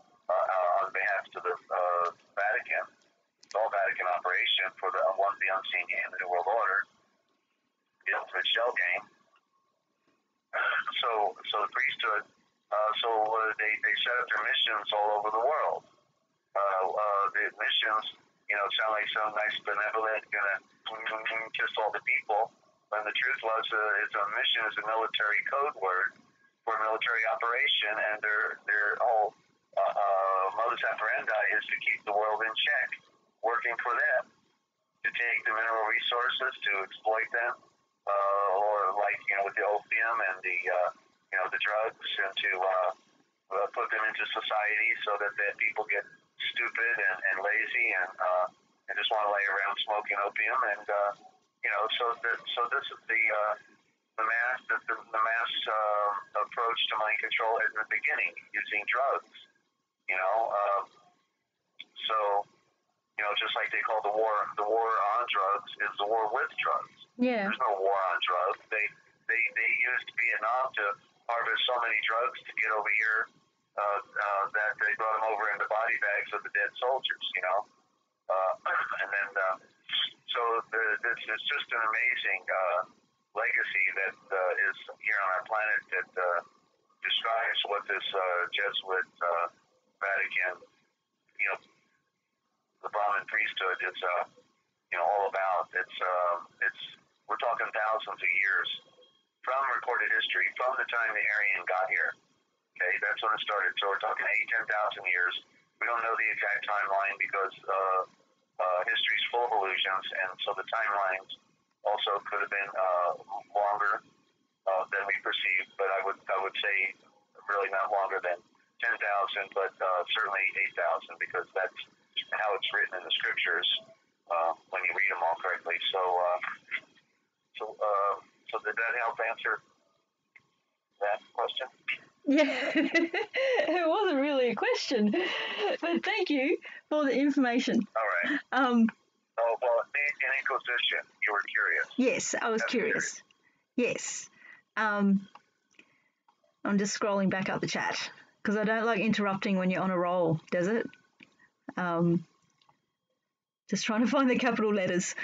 on behalf of the Vatican. It's all Vatican operation for the unseen hand, the New World Order, the ultimate shell game. So the priesthood, they set up their missions all over the world. The missions, sound like some nice benevolent, gonna kiss all the people. When the truth was, it's a mission is a military code word for a military operation, and their whole modus operandi is to keep the world in check, working for them, to take the mineral resources, to exploit them, or like with the opium and the drugs, and to put them into society so that people get stupid and lazy and just want to lay around smoking opium, and so this is the mass approach to mind control in the beginning, using drugs. Just like they call the war on drugs is the war with drugs. Yeah. There's no war on drugs. They used Vietnam to harvest so many drugs to get over here that they brought them over in the body bags of the dead soldiers. And then this is just an amazing legacy that is here on our planet that describes what this Jesuit Vatican, the Brahmin priesthood is, all about. We're talking thousands of years from recorded history, from the time the Aryan got here. Okay, that's when it started. So we're talking 8,000 to 10,000 years. We don't know the exact timeline because history's full of illusions, and so the timelines also could have been longer than we perceive. But I would say really not longer than 10,000, but certainly 8,000, because that's how it's written in the scriptures when you read them all correctly. So did that help answer that question? Yeah, it wasn't really a question, but thank you for the information. All right. In Inquisition, you were curious. Yes, I was curious. Yes. I'm just scrolling back up the chat because I don't like interrupting when you're on a roll, Desert. Just trying to find the capital letters.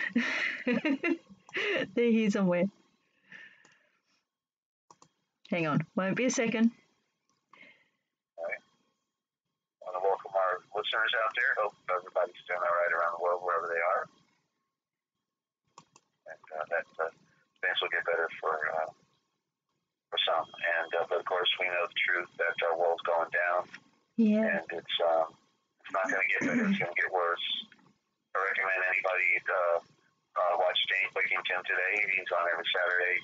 They're here somewhere. Hang on, won't be a second. All right. I want to welcome our listeners out there. Hope everybody's doing all right around the world, wherever they are. And that things will get better for some. And but of course, we know the truth that our world's going down. Yeah. And it's not going to get better. It's going to get worse. I recommend anybody watch Dane Wigington today. He's on every Saturday.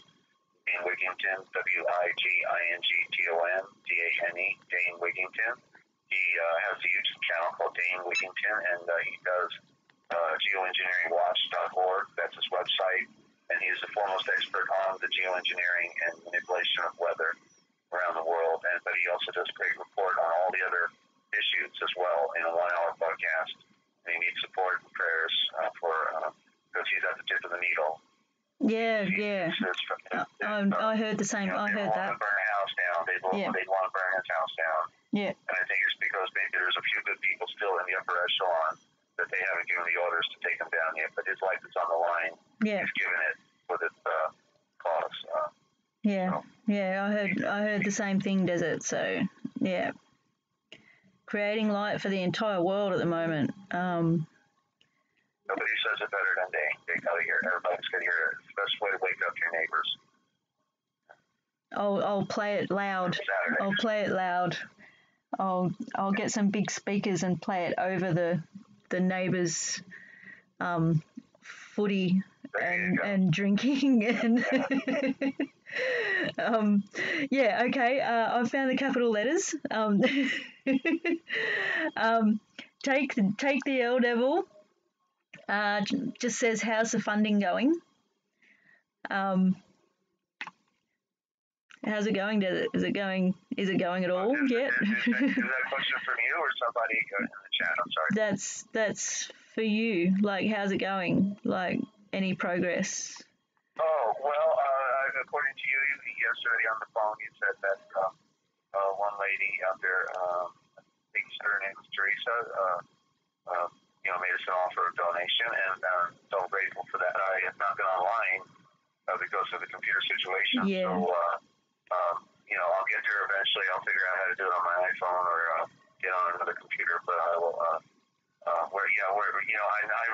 Dane Wigington, Wigington, DANE, Dane Wigington. He has a YouTube channel called Dane Wigington, and he does geoengineeringwatch.org. That's his website. And he's the foremost expert on the geoengineering and manipulation of weather around the world. But he also does a great report on all the other issues as well in a 1-hour broadcast. And he needs support and prayers because he's at the tip of the needle. Yeah. I heard the same. I heard that. They want to burn a house down. They want to burn his house down. Yeah. And I think it's because maybe there's a few good people still in the upper echelon that they haven't given the orders to take him down yet. But his life is on the line. Yeah. He's given it for this cause. I heard the same thing, Desert. So yeah, creating light for the entire world at the moment. Nobody says it better than Dane. They gotta hear it. Everybody's gotta hear it. It's the best way to wake up your neighbors. I'll play it loud. Saturday. I'll play it loud. I'll get some big speakers and play it over the neighbors' footy and drinking and okay. I've found the capital letters. Take the L Devil. Just says, how's the funding going? How's it going, Desert? Is it going at all yet? Is that a question from you or somebody in the chat? I'm sorry. That's for you. Like, how's it going? Like, any progress? Oh, well, according to you yesterday on the phone, you said that one lady out there, I think her name was Teresa, made us an offer of donation, and so I'm grateful for that. I have not been online because of the computer situation, Yeah. so I'll get there eventually. I'll figure out how to do it on my iPhone or get on another computer, but I will.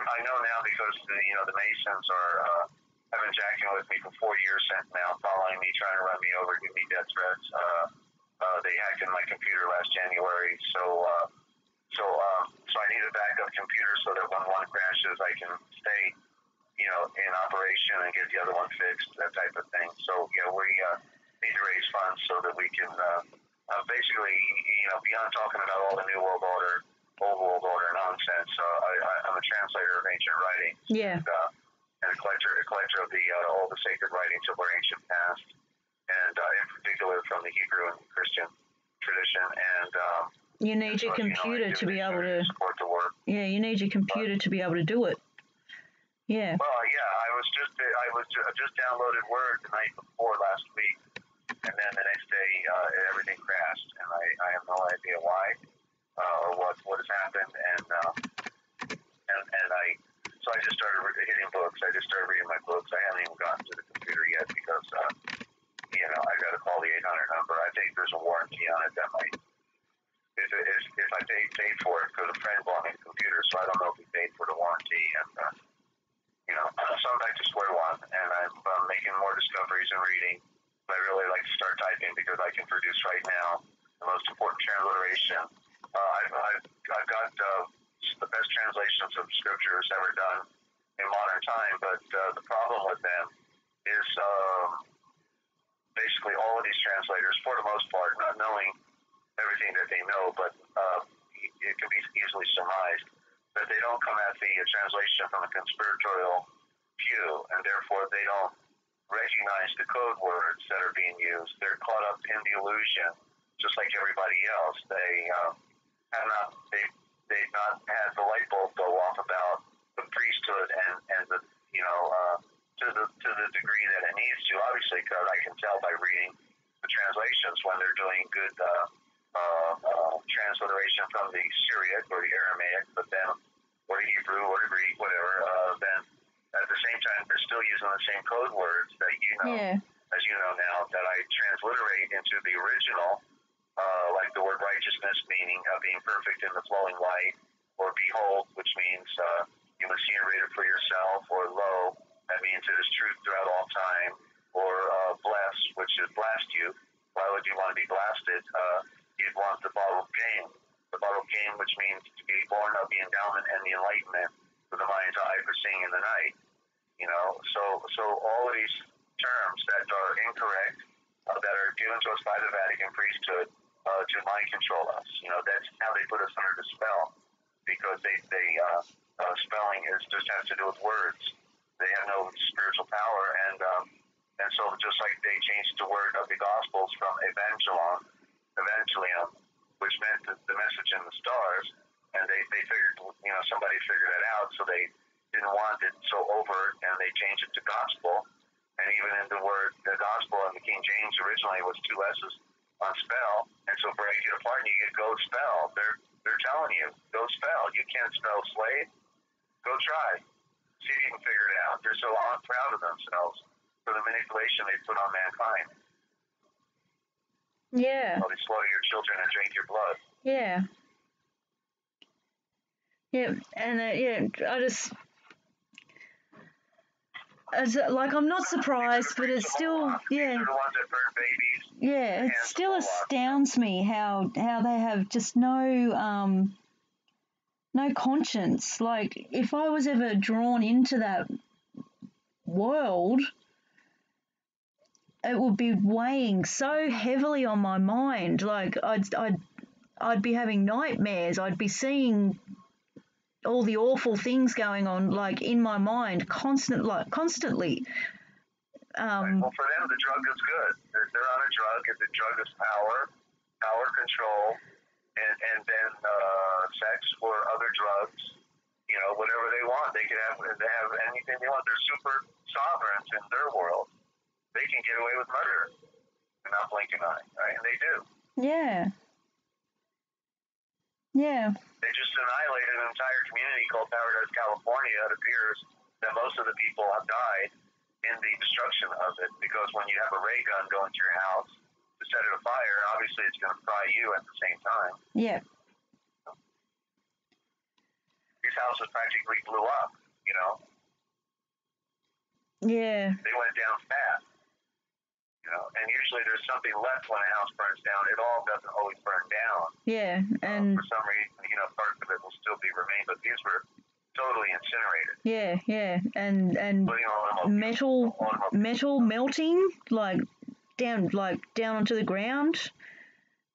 I know now because the Masons have been jacking with me for 4 years now, following me, trying to run me over, give me death threats. They hacked in my computer last January, so I need a backup computer so that when one crashes, I can stay, in operation and get the other one fixed, that type of thing. So we need to raise funds so that we can basically, beyond talking about all the New World Order, Old World Order nonsense. I'm a translator of ancient writings. Yeah. And a collector of all the sacred writings of our ancient past, and in particular from the Hebrew and Christian tradition. And you need your computer to be able to support the work. Yeah, you need your computer to be able to do it. Yeah. Well, I was just downloaded Word the night before last week, and then the next day everything crashed, and I have no idea why or what has happened, and I just started hitting books. I just started reading my books. I haven't even gotten to the computer yet because I got to call the 800 number. I think there's a warranty on it that might. If I paid for it, because a friend bought me a computer, so I don't know if he paid for the warranty, and so I'm back to square one, and I'm making more discoveries and reading. I really like to start typing because I can produce right now the most important transliteration. I've got the best translations of scriptures ever done in modern time, but the problem with them is basically all of these translators, for the most part, not knowing everything that they know, but it can be easily surmised that they don't come at the translation from a conspiratorial view, and therefore they don't recognize the code words that are being used. They're caught up in the illusion, just like everybody else. They've not had the light bulb go off about the priesthood and the to the degree that it needs to. Obviously, because I can tell by reading the translations when they're doing good transliteration from the Syriac or the Aramaic, but then or the Hebrew or the Greek, whatever. Then at the same time, they're still using the same code words that as you know now, that I transliterate into the original, like the word righteousness, meaning being perfect in the flowing light, or behold, which means you must see and read it for yourself, or lo, that means it is truth throughout all time, or bless, which is blast you. Why would you want to be blasted? You'd want the bottle of gain. The bottle of gain, which means to be born of the endowment and the enlightenment of the mind's eye for seeing in the night. So all of these terms that are incorrect, that are given to us by the Vatican priesthood to mind control us. That's how they put us under the spell, because they spelling just has to do with words. They have no spiritual power, and so just like they changed the word of the Gospels from evangelion, which meant the message in the stars, and they figured, somebody figured it out, so they didn't want it so overt, and they changed it to gospel. And even in the word, the gospel in the King James originally was 2 S's on spell, and so break it apart and you get go spell. They're telling you, go spell. You can't spell slave. Go try. See if you can figure it out. They're so proud of themselves for the manipulation they put on mankind. Yeah. Well, they slaughter your children and drink your blood. Yeah. Yeah, and I'm not surprised, but it's still, it still astounds me how they have just no conscience. Like, if I was ever drawn into that world, it would be weighing so heavily on my mind. Like, I'd be having nightmares. I'd be seeing all the awful things going on, like, in my mind constantly. Well, for them, the drug is good. They're on a drug, and the drug is power control, and then sex or other drugs. You know, whatever they want, they can have anything they want. They're super sovereigns in their world. They can get away with murder and not blink an eye, right? And they do. Yeah. Yeah. They just annihilated an entire community called Paradise, California. It appears that most of the people have died in the destruction of it, because when you have a ray gun going to your house to set it afire, obviously it's going to fry you at the same time. Yeah. These houses practically blew up, you know? Yeah. They went down fast, you know? And usually there's something left when a house burns down. It all doesn't always burn down. Yeah. And for some reason, you know, parts of it will still be remain, but these were totally incinerated. Yeah, yeah, and metal melting down onto the ground,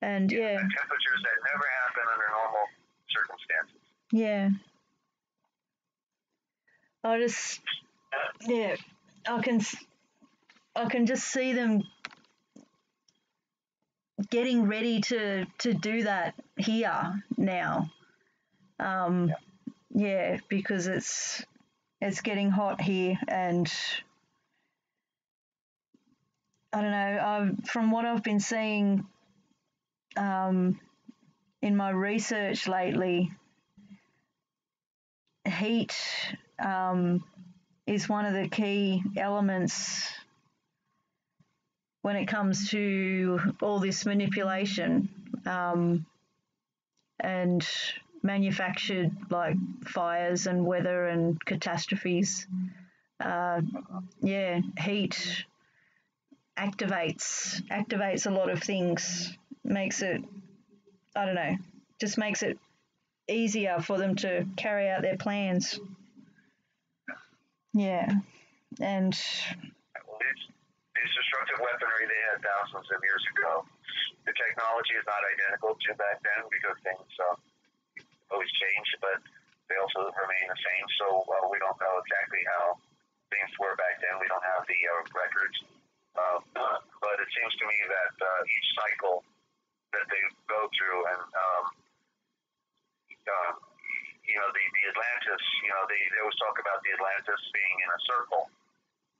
and yeah. Temperatures that never happen under normal circumstances. Yeah. I can just see them getting ready to do that here now. Yeah, because it's getting hot here, and I don't know. From what I've been seeing in my research lately, heat is one of the key elements when it comes to all this manipulation and manufactured like fires and weather and catastrophes. Yeah, heat activates a lot of things, makes it, I don't know, just makes it easier for them to carry out their plans. Yeah, and these destructive weaponry they had thousands of years ago. The technology is not identical to back then because things always change, but they also remain the same. So we don't know exactly how things were back then. We don't have the records, but it seems to me that each cycle that they go through, and you know, the Atlantis, you know, they always talk about the Atlantis being in a circle.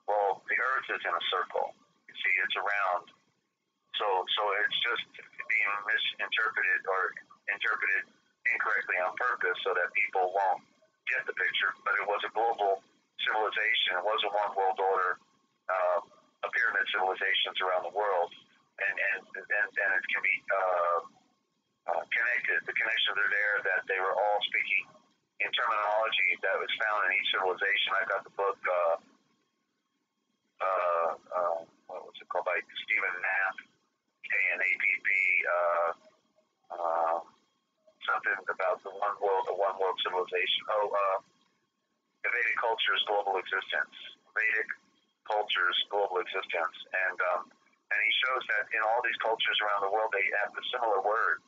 Well, the Earth is in a circle. You see, it's around. So it's just being misinterpreted or interpreted incorrectly on purpose so that people won't get the picture. But it was a global civilization. It was a one world order, a pyramid civilizations around the world, and it can be connected. The connections are there, that they were all speaking in terminology that was found in each civilization. I got the book. What was it called, by Stephen Knapp, K-N-A-P-P, something about the one world civilization. The Vedic culture's global existence. Vedic culture's global existence, and he shows that in all these cultures around the world, they have the similar words.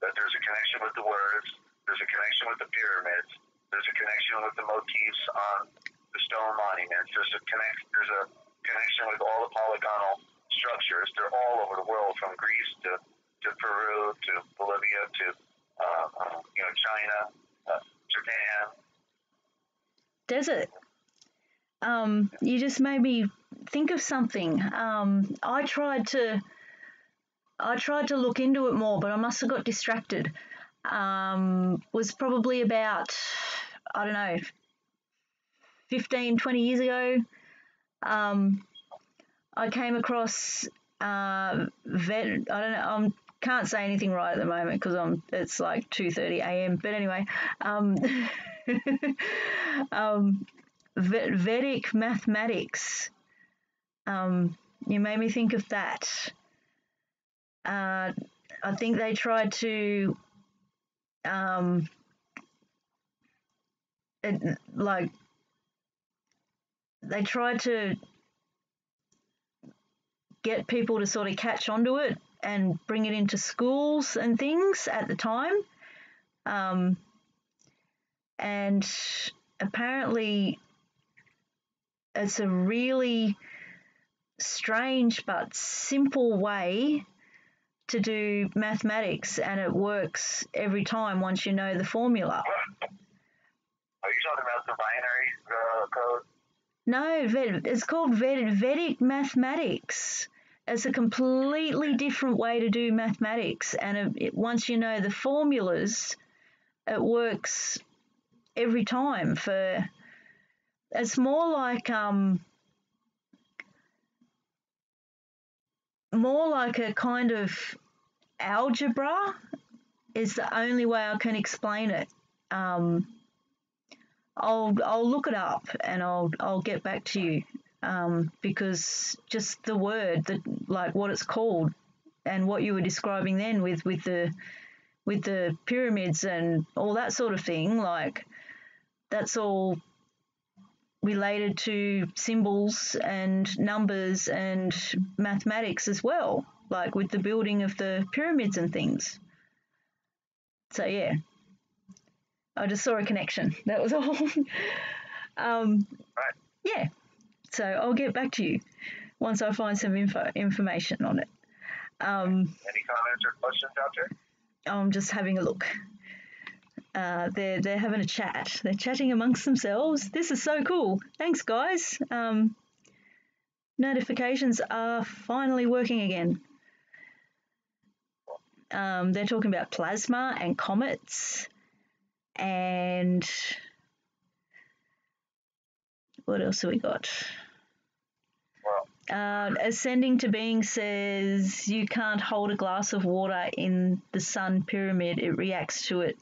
That there's a connection with the words, there's a connection with the pyramids, there's a connection with the motifs on the stone monuments, there's a connection with all the polygonal structures. They're all over the world, from Greece to Peru to Bolivia to China, Japan. Desert. You just made me think of something. I tried to look into it more, but I must have got distracted. Was probably about, I don't know, 15, 20 years ago. I came across I don't know. Can't say anything right at the moment because it's like 2:30 a.m. But anyway, Vedic mathematics. You made me think of that. I think they tried to get people to sort of catch onto it and bring it into schools and things at the time. And apparently it's a really strange but simple way to do mathematics, and it works every time once you know the formula. Are you talking about the binary code? No, it's called Vedic mathematics. It's a completely different way to do mathematics, and once you know the formulas, it works every time. It's more like a kind of algebra is the only way I can explain it. I'll look it up and I'll get back to you, because just the word, like what it's called and what you were describing then with the pyramids and all that sort of thing, like that's all related to symbols and numbers and mathematics as well, like with the building of the pyramids and things. So yeah, I just saw a connection. That was all. Right. Yeah. So I'll get back to you once I find some information on it. Any comments or questions out there? I'm just having a look. They're having a chat. They're chatting amongst themselves. This is so cool. Thanks, guys. Notifications are finally working again. They're talking about plasma and comets. And what else have we got? Ascending to being says you can't hold a glass of water in the sun pyramid. It reacts to it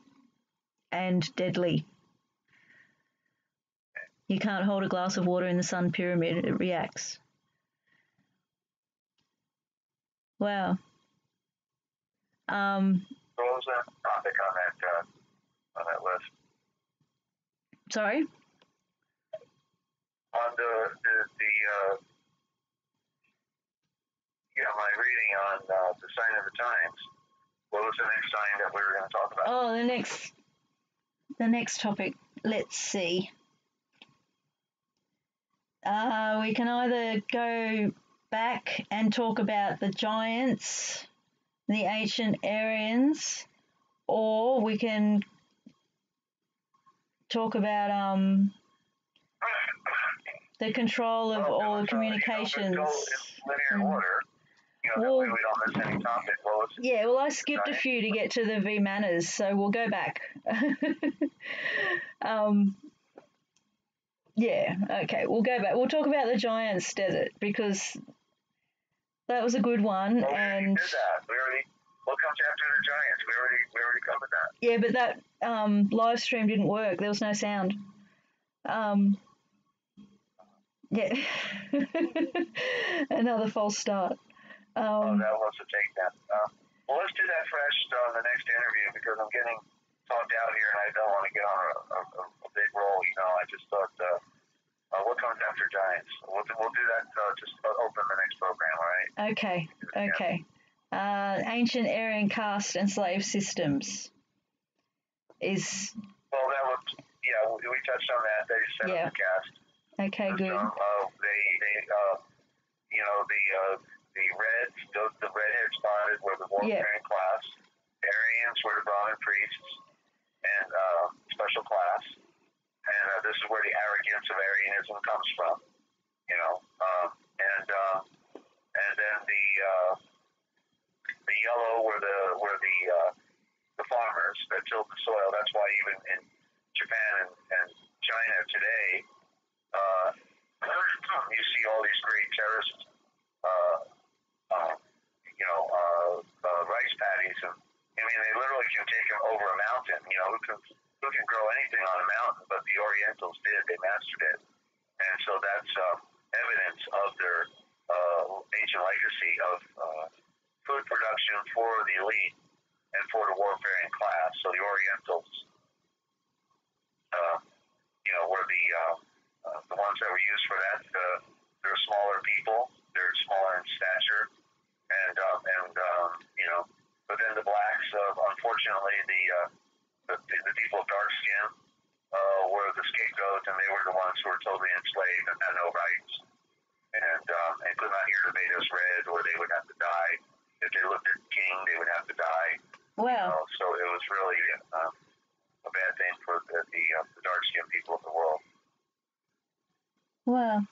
and deadly. You can't hold a glass of water in the sun pyramid. It reacts. Wow. What was that topic on that list? Sorry? On my reading on the sign of the times, what was the next sign that we were going to talk about? Oh, the next topic. Let's see. We can either go back and talk about the giants, the ancient Aryans, or we can talk about the control of all communications. Go in linear order. That way we don't miss any topic. Yeah, well, I skipped a few to get to the V-Manners, so we'll go back. Yeah, okay, we'll go back. We'll talk about the Giants Desert, because that was a good one. Well, and we did that. What comes after the Giants? We already covered that. Yeah, but that live stream didn't work. There was no sound. Yeah. Another false start. That was a takedown. Well, let's do that fresh on the next interview, because I'm getting talked out here and I don't want to get on a big roll. I just thought, what comes after Giants? We'll do that. Just open the next program, all right? Okay. Ancient Aryan caste and slave systems is. Well, that was we touched on that. They set up the caste. Okay, good. The Reds, the redhead spotted were the warfaring class. Aryans were the Brahmin priests and special class. And this is where the arrogance of Aryanism comes from, and then the yellow were the farmers that tilled the soil. That's why even in Japan and China today, you see all these great terraced, rice paddies, and they literally can take them over a mountain. Who can grow anything on a mountain? But the Orientals did; they mastered it, and so that's evidence of their ancient legacy of food production for the elite and for the warfaring class. So the Orientals, were the ones that were used for that. They're smaller people; they're smaller in stature, and but then the blacks, unfortunately, the people of dark skin were the scapegoats, and they were the ones who were totally enslaved and had no rights. and could not hear tomatoes red, or they would have to die. If they looked at the king, they would have to die. Wow. So it was really a bad thing for the dark-skinned people of the world. Wow.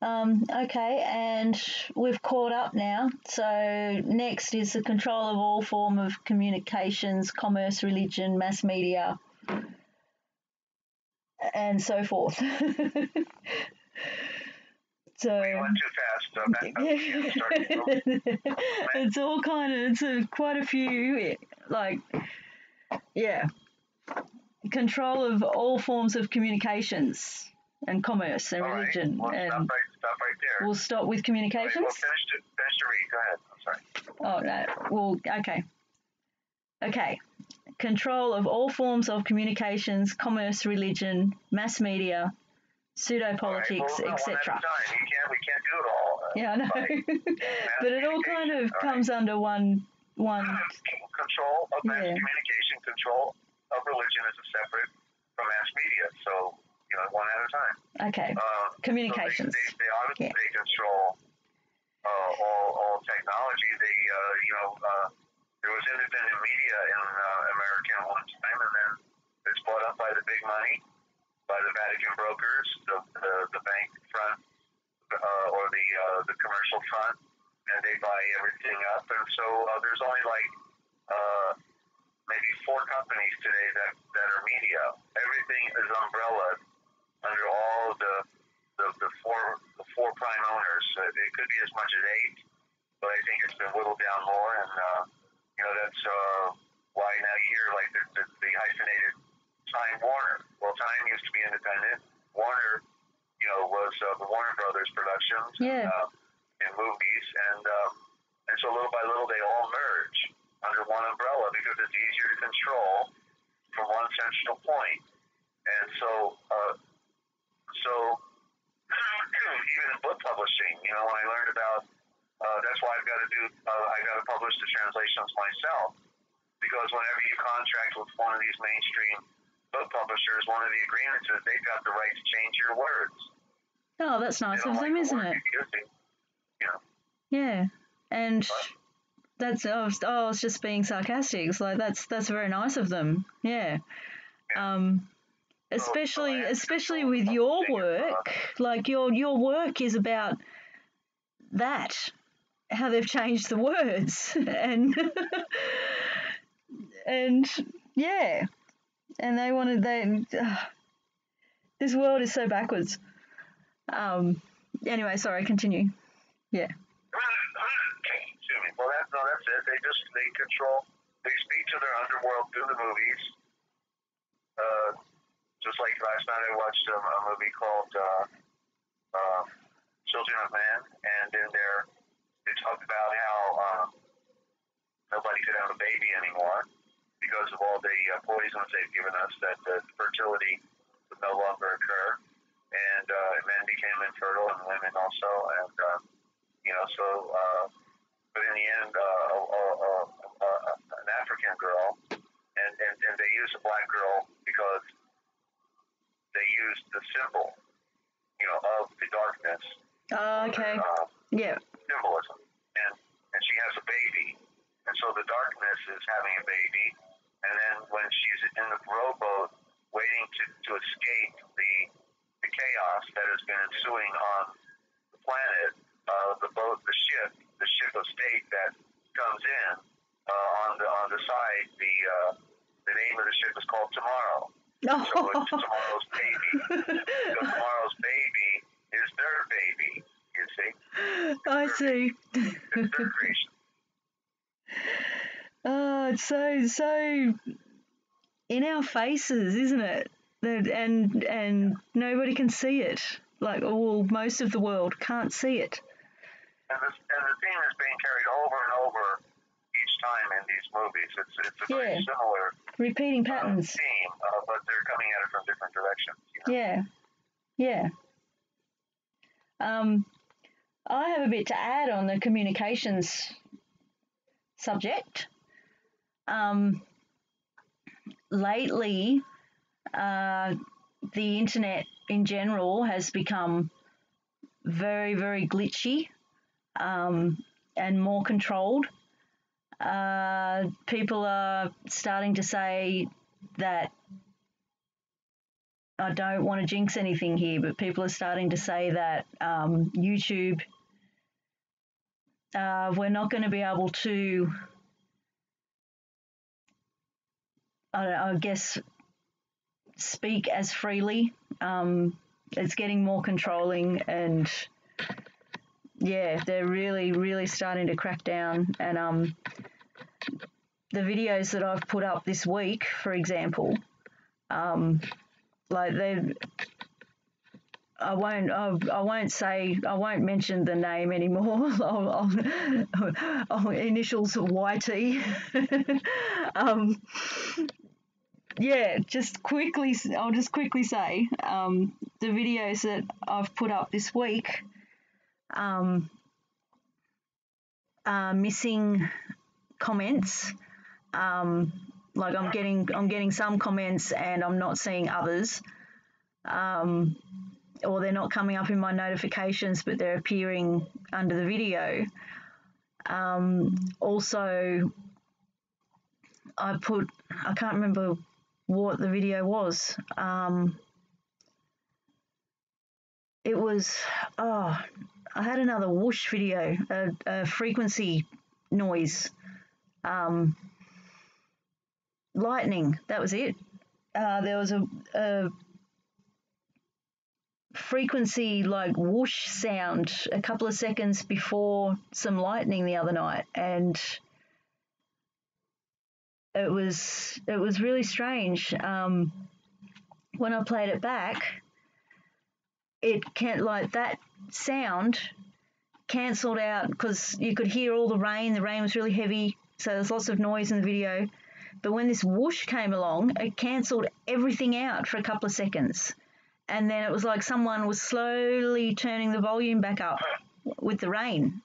Okay, and we've caught up now. So next is the control of all form of communications, commerce, religion, mass media, and so forth. So we went too fast. It's all kind of, it's quite a few, like, yeah, control of all forms of communications and commerce and religion. Well, and stop right there. We'll stop with communications. Well, finish to read. Go ahead. I'm sorry. Oh, no. Well, okay. Okay. Control of all forms of communications, commerce, religion, mass media, pseudo-politics, etc. We can't do it all. Yeah, I know. But it all kind of comes under one. Control of mass communication, control of religion is separate from mass media. So, one at a time. Okay. Communications. So they obviously they control all technology. There was independent media in America at one time, and then it's bought up by the big money, by the Vatican brokers, the bank front, or the commercial front, and they buy everything up. And so there's only maybe 4 companies today that are media. Everything is umbrella under all the four prime owners. It could be as much as 8, but I think it's been whittled down more. And that's why now you hear the hyphenated Time Warner. Well, Time used to be independent. Warner, was the Warner Brothers Productions in movies, and so little by little they all merge under one umbrella because it's easier to control from one central point. And so even in book publishing, when I learned about that's why I got to publish the translations myself, because whenever you contract with one of these mainstream book publishers, one of the agreements is they've got the right to change your words. Oh, that's nice of them, isn't it? Yeah, and that's I was just being sarcastic. It's like that's very nice of them. Yeah. Especially with your work, like your work is about that, how they've changed the words, and yeah, and this world is so backwards. Anyway, sorry, continue. Yeah. Excuse me. Well, that's it. They control. They speak to their underworld through the movies. Just like last night, I watched a movie called Children of Man, and in there they talked about how nobody could have a baby anymore because of all the poisons they've given us, that the fertility would no longer occur, and men became infertile and women also, and but in the end, an African girl, and they used a black girl because they used the symbol, of the darkness. Okay. Symbolism, and she has a baby, and so the darkness is having a baby, and then when she's in the rowboat waiting to escape the chaos that has been ensuing on the planet, the ship of state that comes in on the side, the name of the ship is called Tomorrow. So it's Tomorrow's baby. So Tomorrow's baby is their baby. You see? I see. It's their creation. Oh, it's so in our faces, isn't it? And nobody can see it. Most of the world can't see it. And the theme is being carried over and over each time in these movies. It's a very similar repeating patterns theme, but they're coming at it from different directions. Yeah. I have a bit to add on the communications subject. Lately, the internet in general has become very, very glitchy, and more controlled. People are starting to say that, I don't want to jinx anything here, but people are starting to say that YouTube, we're not going to be able to, I guess, speak as freely. It's getting more controlling, and yeah, they're really, really starting to crack down. And the videos that I've put up this week, for example, like I won't mention the name anymore. I'll initials YT. Yeah, I'll just quickly say, the videos that I've put up this week, are missing comments. Like I'm getting some comments and I'm not seeing others. Or they're not coming up in my notifications, but they're appearing under the video. Also, I can't remember what the video was. It was, I had another whoosh video, a frequency noise. Lightning, that was it. There was a frequency like whoosh sound a couple of seconds before some lightning the other night, and it was really strange. When I played it back, it can't, like, that sound cancelled out because you could hear all the rain. The rain was really heavy, so there's lots of noise in the video. But when this whoosh came along, it cancelled everything out for a couple of seconds. And then it was like someone was slowly turning the volume back up with the rain.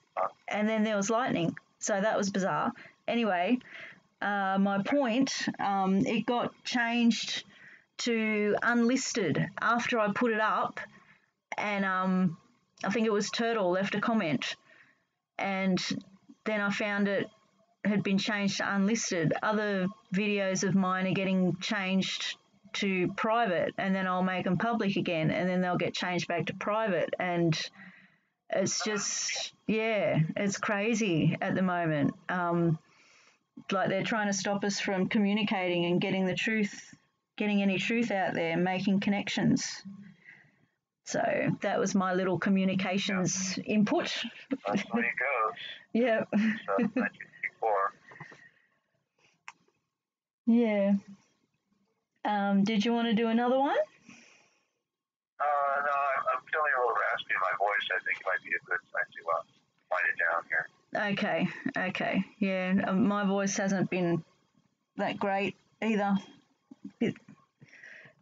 And then there was lightning. So that was bizarre. Anyway, my point, it got changed to unlisted after I put it up. And I think it was Turtle left a comment. And then I found it had been changed to unlisted. Other videos of mine are getting changed to private, and then I'll make them public again, and then they'll get changed back to private. And it's just, yeah, it's crazy at the moment. Like they're trying to stop us from communicating and getting any truth out there, making connections. So that was my little communications input. That's the way it goes. Yeah. So, 1954. Yeah. Did you want to do another one? No, I'm feeling a little raspy in my voice. I think it might be a good time to wind it down here. Okay. Yeah, my voice hasn't been that great either.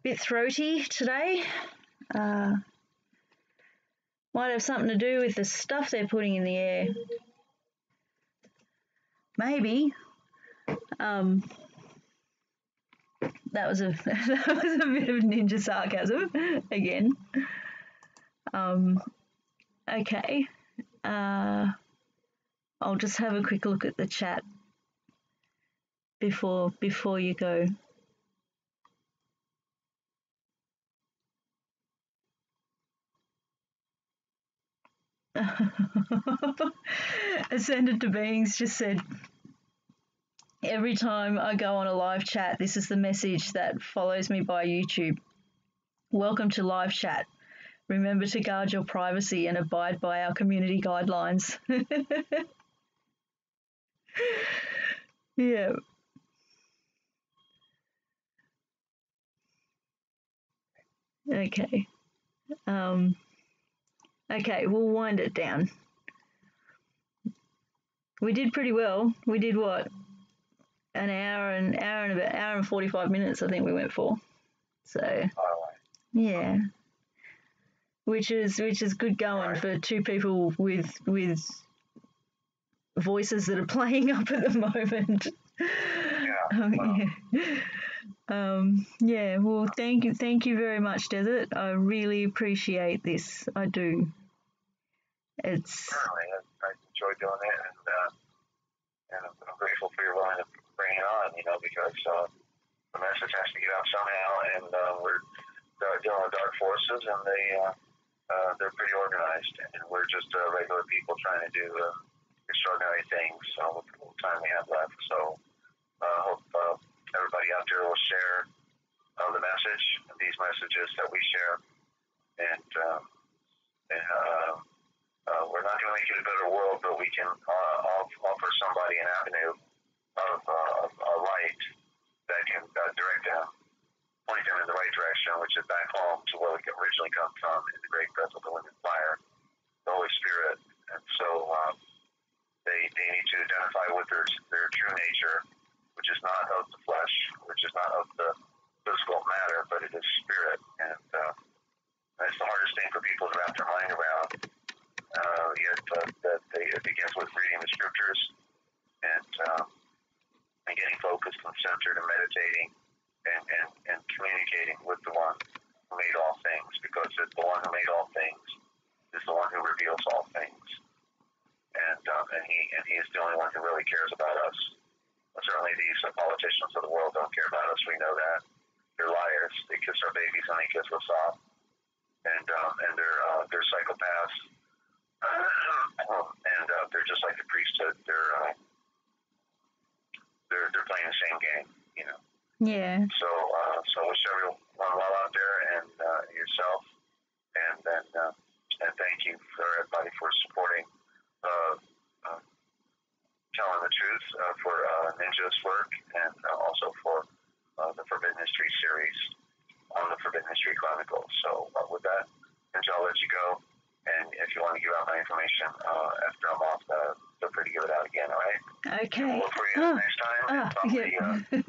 Bit throaty today. Might have something to do with the stuff they're putting in the air. Maybe. That was a bit of ninja sarcasm again. Okay. I'll just have a quick look at the chat before you go. Ascended to Beings just said, every time I go on a live chat, this is the message that follows me by YouTube. Welcome to live chat. Remember to guard your privacy and abide by our community guidelines. Yeah. Okay. Okay, we'll wind it down. We did pretty well. We did what? An hour and 45 minutes, I think we went for. So, yeah. Which is good going for two people with voices that are playing up at the moment. Yeah. Well, thank you very much, Desert. I really appreciate this. I do. Certainly, I enjoy doing it, and I'm grateful for your willing to bring it on. Because the message has to get out somehow, and we're dealing with dark forces, and they're pretty organized, and we're just regular people trying to do extraordinary things with the little time we have left. So I hope everybody out there will share the message, these messages that we share, and we're not going to make it a better world, but we can offer somebody an avenue of light that can direct them, point them in the right direction, which is back home to where we originally come from, in the great breath of the wind and fire, the Holy Spirit. And so they need to identify with their true nature, which is not of the flesh, which is not of the physical matter, but it is spirit. And that's the hardest thing for people to wrap their mind around. It begins with reading the scriptures and getting focused and centered and meditating and communicating with the one who made all things, because it's the one who made all things is the one who reveals all things, and he is the only one who really cares about us. Certainly, these politicians of the world don't care about us. We know that. They're liars. They kiss our babies and they kiss us off, and they're psychopaths, and they're just like the priesthood. They're playing the same game, Yeah. So wish everyone well out there, and yourself, and thank you for everybody for supporting, telling the truth for Ninja's work, and also for the Forbidden History series on the Forbidden History Chronicles. So with that, Ninja, I'll let you go. And if you want to give out my information after I'm off, feel free to give it out again, all right? Okay. We'll look for you next time. Probably another day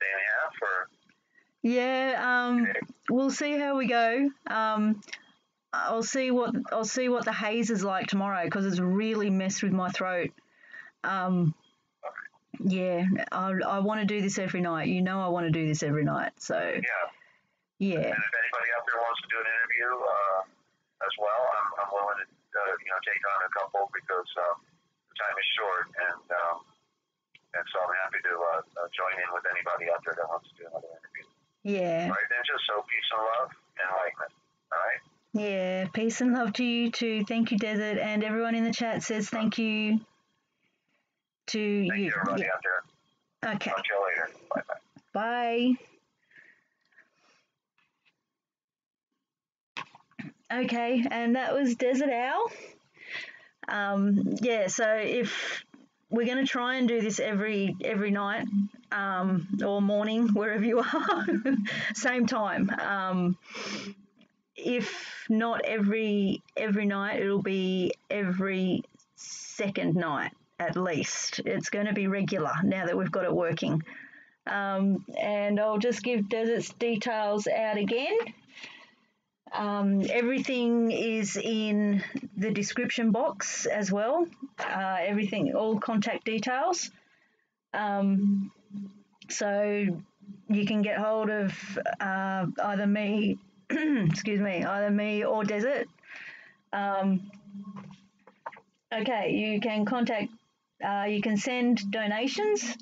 and a half, or... Yeah, we'll see how we go. I'll see what the haze is like tomorrow, because it's really messed with my throat. Yeah, I want to do this every night. I want to do this every night. So yeah. And if anybody out there wants to do an interview as well, I'm willing to take on a couple, because the time is short, and so I'm happy to join in with anybody out there that wants to do another interview. Yeah. All right, Ninja. So peace and love and enlightenment. All right. Yeah, peace and love to you too. Thank you, Desert, and everyone in the chat says thank you to you. Thank you, everybody out there. Okay. Talk to you later. Bye-bye. Bye. Okay, and that was Dezert-Owl. Yeah, so if we're going to try and do this every night or morning, wherever you are, same time. If not every night, it'll be every second night at least. It's going to be regular now that we've got it working. And I'll just give Desert's details out again. Everything is in the description box as well. Everything, all contact details. So you can get hold of either me, either me or Desert. Okay, you can contact, you can send donations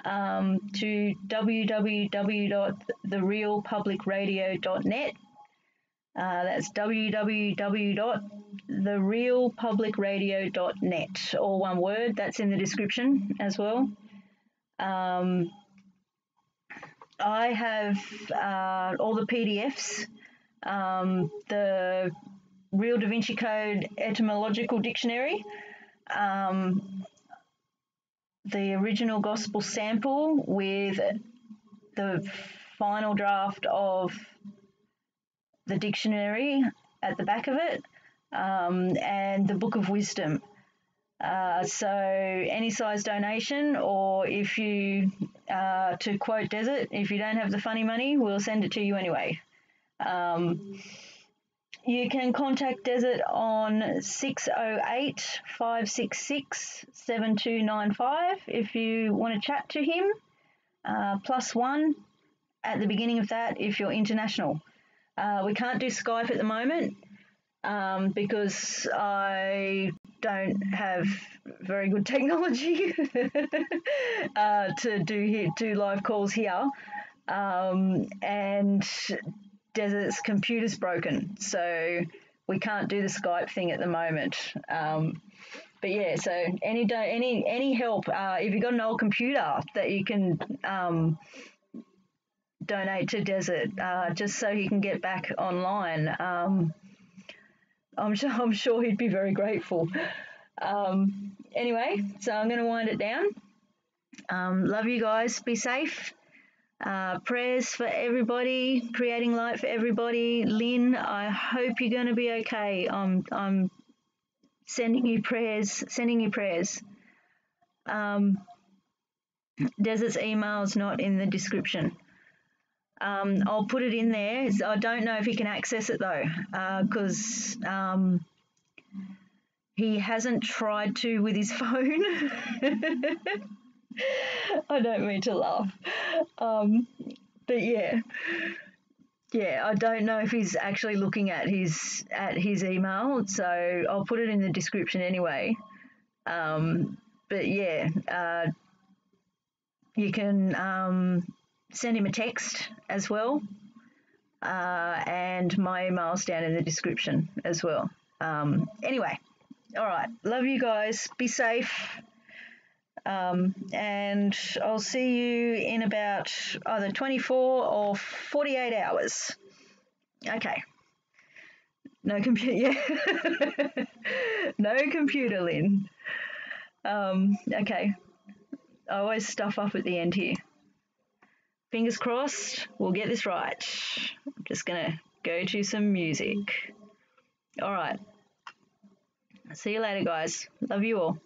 to www.therealpublicradio.net. That's www.therealpublicradio.net, all one word. That's in the description as well. I have all the PDFs, the Real Da Vinci Code Etymological Dictionary, the original Gospel sample with the final draft of the dictionary at the back of it, and the Book of Wisdom. So any size donation, or if you, to quote Desert, if you don't have the funny money, we'll send it to you anyway. You can contact Desert on 608-566-7295 if you want to chat to him, +1 at the beginning of that if you're international. We can't do Skype at the moment, because I don't have very good technology to do live calls here, and Desert's computer's broken, so we can't do the Skype thing at the moment. But yeah, so any help, if you've got an old computer that you can donate to Desert, just so he can get back online, I'm sure he'd be very grateful. Anyway, so I'm going to wind it down. Love you guys. Be safe. Prayers for everybody. Creating light for everybody. Lynn, I hope you're going to be okay. I'm sending you prayers. Desert's email's not in the description. I'll put it in there. I don't know if he can access it though, because he hasn't tried to with his phone. I don't mean to laugh. But yeah, I don't know if he's actually looking at his email, so I'll put it in the description anyway. But yeah, you can send him a text as well, and my email's down in the description as well. Anyway, all right, love you guys. Be safe. And I'll see you in about either 24 or 48 hours. Okay. No computer, yeah. No computer, Lynn. Okay. I always stuff up at the end here. Fingers crossed, we'll get this right. I'm just going to go to some music. All right. See you later, guys. Love you all.